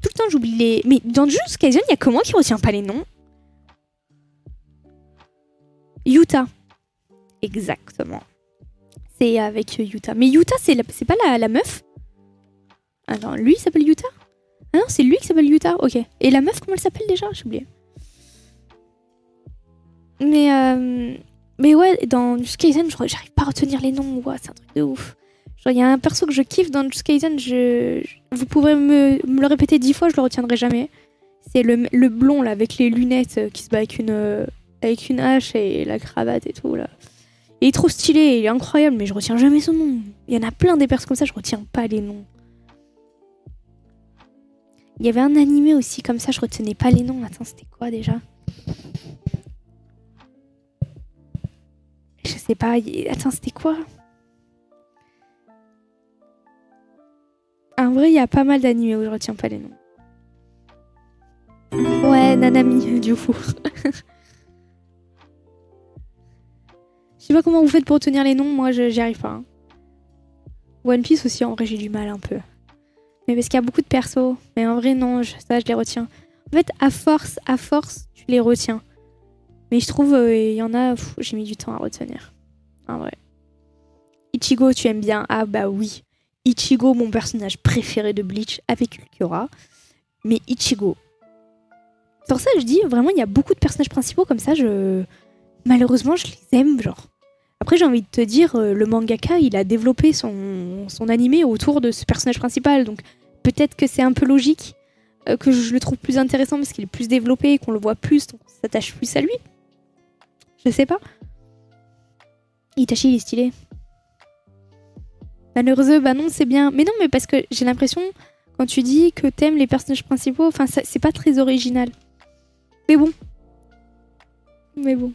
Tout le temps, j'oublie les... Mais dans Jujutsu Kaisen, il y a comment qui retient pas les noms? Yuta. Exactement. C'est avec Yuta. Mais Yuta, c'est pas la meuf? Ah non, lui, il s'appelle Yuta? Ah non, c'est lui qui s'appelle Yuta. Ok. Et la meuf, comment elle s'appelle déjà? J'ai oublié. Mais ouais, dans Jujutsu Kaisen, j'arrive pas à retenir les noms. Ouais, c'est un truc de ouf. Genre, il y a un perso que je kiffe dans Jujutsu Kaisen. Vous pourrez me le répéter 10 fois, je le retiendrai jamais. C'est le blond, là, avec les lunettes, qui se bat avec une hache et la cravate et tout, là. Il est trop stylé, il est incroyable, mais je retiens jamais son nom. Il y en a plein des persos comme ça, je retiens pas les noms. Il y avait un animé aussi comme ça, je retenais pas les noms. Attends, c'était quoi déjà? Je sais pas. Attends, c'était quoi? En vrai, il y a pas mal d'animés où je retiens pas les noms. Ouais, Nanami, du coup. Je sais pas comment vous faites pour retenir les noms, moi j'y arrive pas. Hein. One Piece aussi, en vrai, j'ai du mal un peu. Mais parce qu'il y a beaucoup de persos. Mais en vrai, non, ça, je les retiens. En fait, à force, tu les retiens. Mais je trouve, il y en a, j'ai mis du temps à retenir. En vrai. Ichigo, tu aimes bien? Ah bah oui. Ichigo, mon personnage préféré de Bleach, avec Ulquiorra. Mais Ichigo. C'est pour ça que je dis, vraiment, il y a beaucoup de personnages principaux comme ça, malheureusement, je les aime, genre. Après, j'ai envie de te dire, le mangaka, il a développé son animé autour de ce personnage principal, donc peut-être que c'est un peu logique, que je le trouve plus intéressant parce qu'il est plus développé, qu'on le voit plus, donc on s'attache plus à lui. Je sais pas. Itachi, il est stylé. Malheureux, bah non, c'est bien. Mais non, mais parce que j'ai l'impression, quand tu dis que t'aimes les personnages principaux, enfin, c'est pas très original. Mais bon. Mais bon.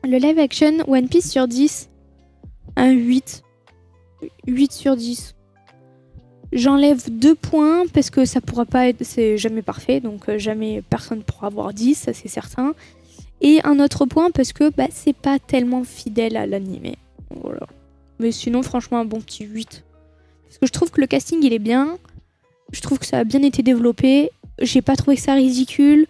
Le live action One Piece sur 10, un 8. 8 sur 10. J'enlève 2 points parce que ça pourra pas être, c'est jamais parfait, donc jamais personne pourra avoir 10, ça c'est certain. Et un autre point parce que bah, c'est pas tellement fidèle à l'animé. Voilà. Mais sinon, franchement, un bon petit 8. Parce que je trouve que le casting il est bien, je trouve que ça a bien été développé, j'ai pas trouvé ça ridicule.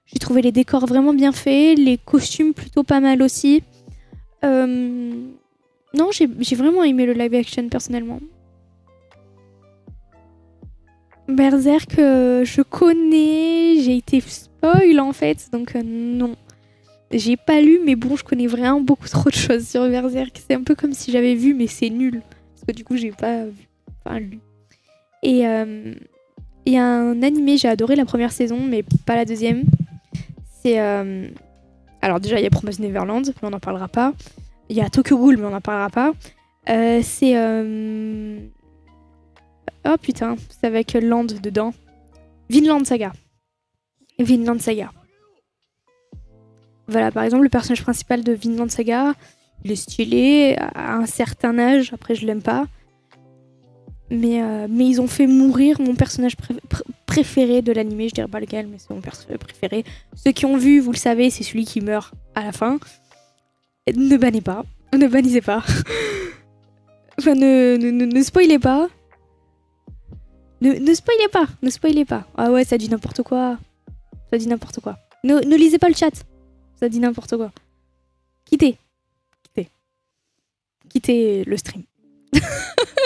J'ai trouvé les décors vraiment bien faits, les costumes plutôt pas mal aussi. Non, j'ai vraiment aimé le live action personnellement. Berserk, je connais, j'ai été spoil en fait, donc non. J'ai pas lu, mais bon, je connais vraiment beaucoup trop de choses sur Berserk. C'est un peu comme si j'avais vu, mais c'est nul. Parce que du coup, j'ai pas vu, enfin lu. Et il y a un animé, j'ai adoré la première saison, mais pas la deuxième. C'est alors déjà il y a Promised Neverland, mais on n'en parlera pas. Il y a Tokyo Ghoul, mais on n'en parlera pas. C'est oh putain, c'est avec Land dedans. Vinland Saga. Vinland Saga. Voilà, par exemple, le personnage principal de Vinland Saga, il est stylé à un certain âge. Après, je l'aime pas. Mais ils ont fait mourir mon personnage préféré de l'animé. Je dirais pas lequel, mais c'est mon personnage préféré. Ceux qui ont vu, vous le savez, c'est celui qui meurt à la fin. Ne bannez pas. Ne bannissez pas. Enfin, ne spoilez pas. Ne spoilez pas. Ne spoilez pas. Ah ouais, ça dit n'importe quoi. Ça dit n'importe quoi. Ne lisez pas le chat. Ça dit n'importe quoi. Quittez. Quittez le stream.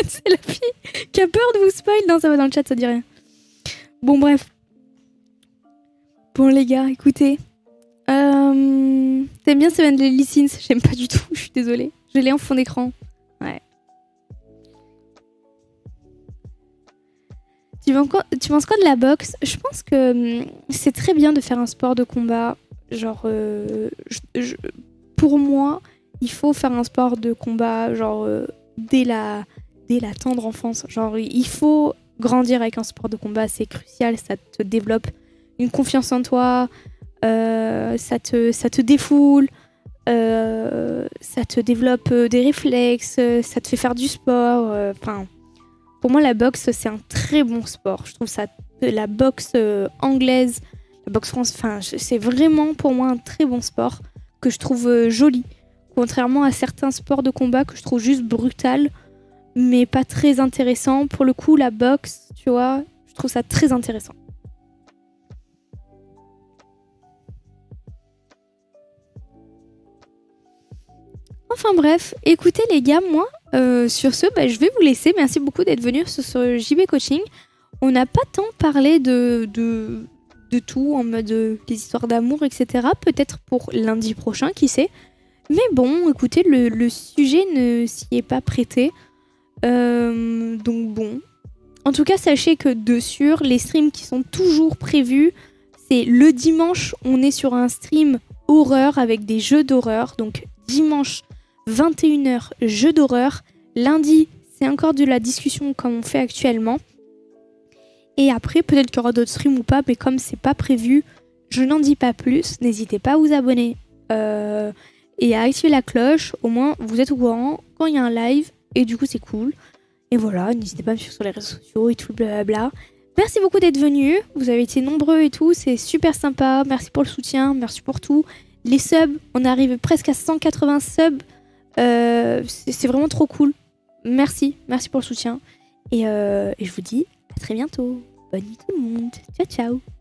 C'est la fille qui a peur de vous spoil. Non, ça va dans le chat, ça dit rien. Bon, bref. Bon, les gars, écoutez. T'aimes bien Seven Deadly Sins? J'aime pas du tout, je suis désolée. Je l'ai en fond d'écran. Ouais. Tu penses quoi de la boxe? Je pense que c'est très bien de faire un sport de combat. Genre, pour moi, il faut faire un sport de combat, genre, dès la tendre enfance. Genre, il faut grandir avec un sport de combat, c'est crucial, ça te développe une confiance en toi, ça te défoule, ça te développe des réflexes, ça te fait faire du sport. Enfin, pour moi, la boxe, c'est un très bon sport. Je trouve ça, la boxe anglaise, la boxe française, enfin, c'est vraiment pour moi un très bon sport que je trouve joli. Contrairement à certains sports de combat que je trouve juste brutal, mais pas très intéressant. Pour le coup, la boxe, tu vois, je trouve ça très intéressant. Enfin bref, écoutez les gars, moi, sur ce, je vais vous laisser. Merci beaucoup d'être venus sur ce JB Coaching. On n'a pas tant parlé de tout, en mode des histoires d'amour, etc. Peut-être pour lundi prochain, qui sait. Mais bon, écoutez, le sujet ne s'y est pas prêté. Donc bon. En tout cas, sachez que de sûr, les streams qui sont toujours prévus, c'est le dimanche, on est sur un stream horreur avec des jeux d'horreur. Donc dimanche 21h, jeux d'horreur. Lundi, c'est encore de la discussion comme on fait actuellement. Et après, peut-être qu'il y aura d'autres streams ou pas, mais comme c'est pas prévu, je n'en dis pas plus. N'hésitez pas à vous abonner et à activer la cloche. Au moins, vous êtes au courant quand il y a un live. Et du coup, c'est cool. Et voilà, n'hésitez pas à me suivre sur les réseaux sociaux et tout, blablabla. Merci beaucoup d'être venus. Vous avez été nombreux et tout. C'est super sympa. Merci pour le soutien. Merci pour tout. Les subs, on arrive presque à 180 subs. C'est vraiment trop cool. Merci pour le soutien. Et je vous dis à très bientôt. Bonne nuit tout le monde. Ciao, ciao.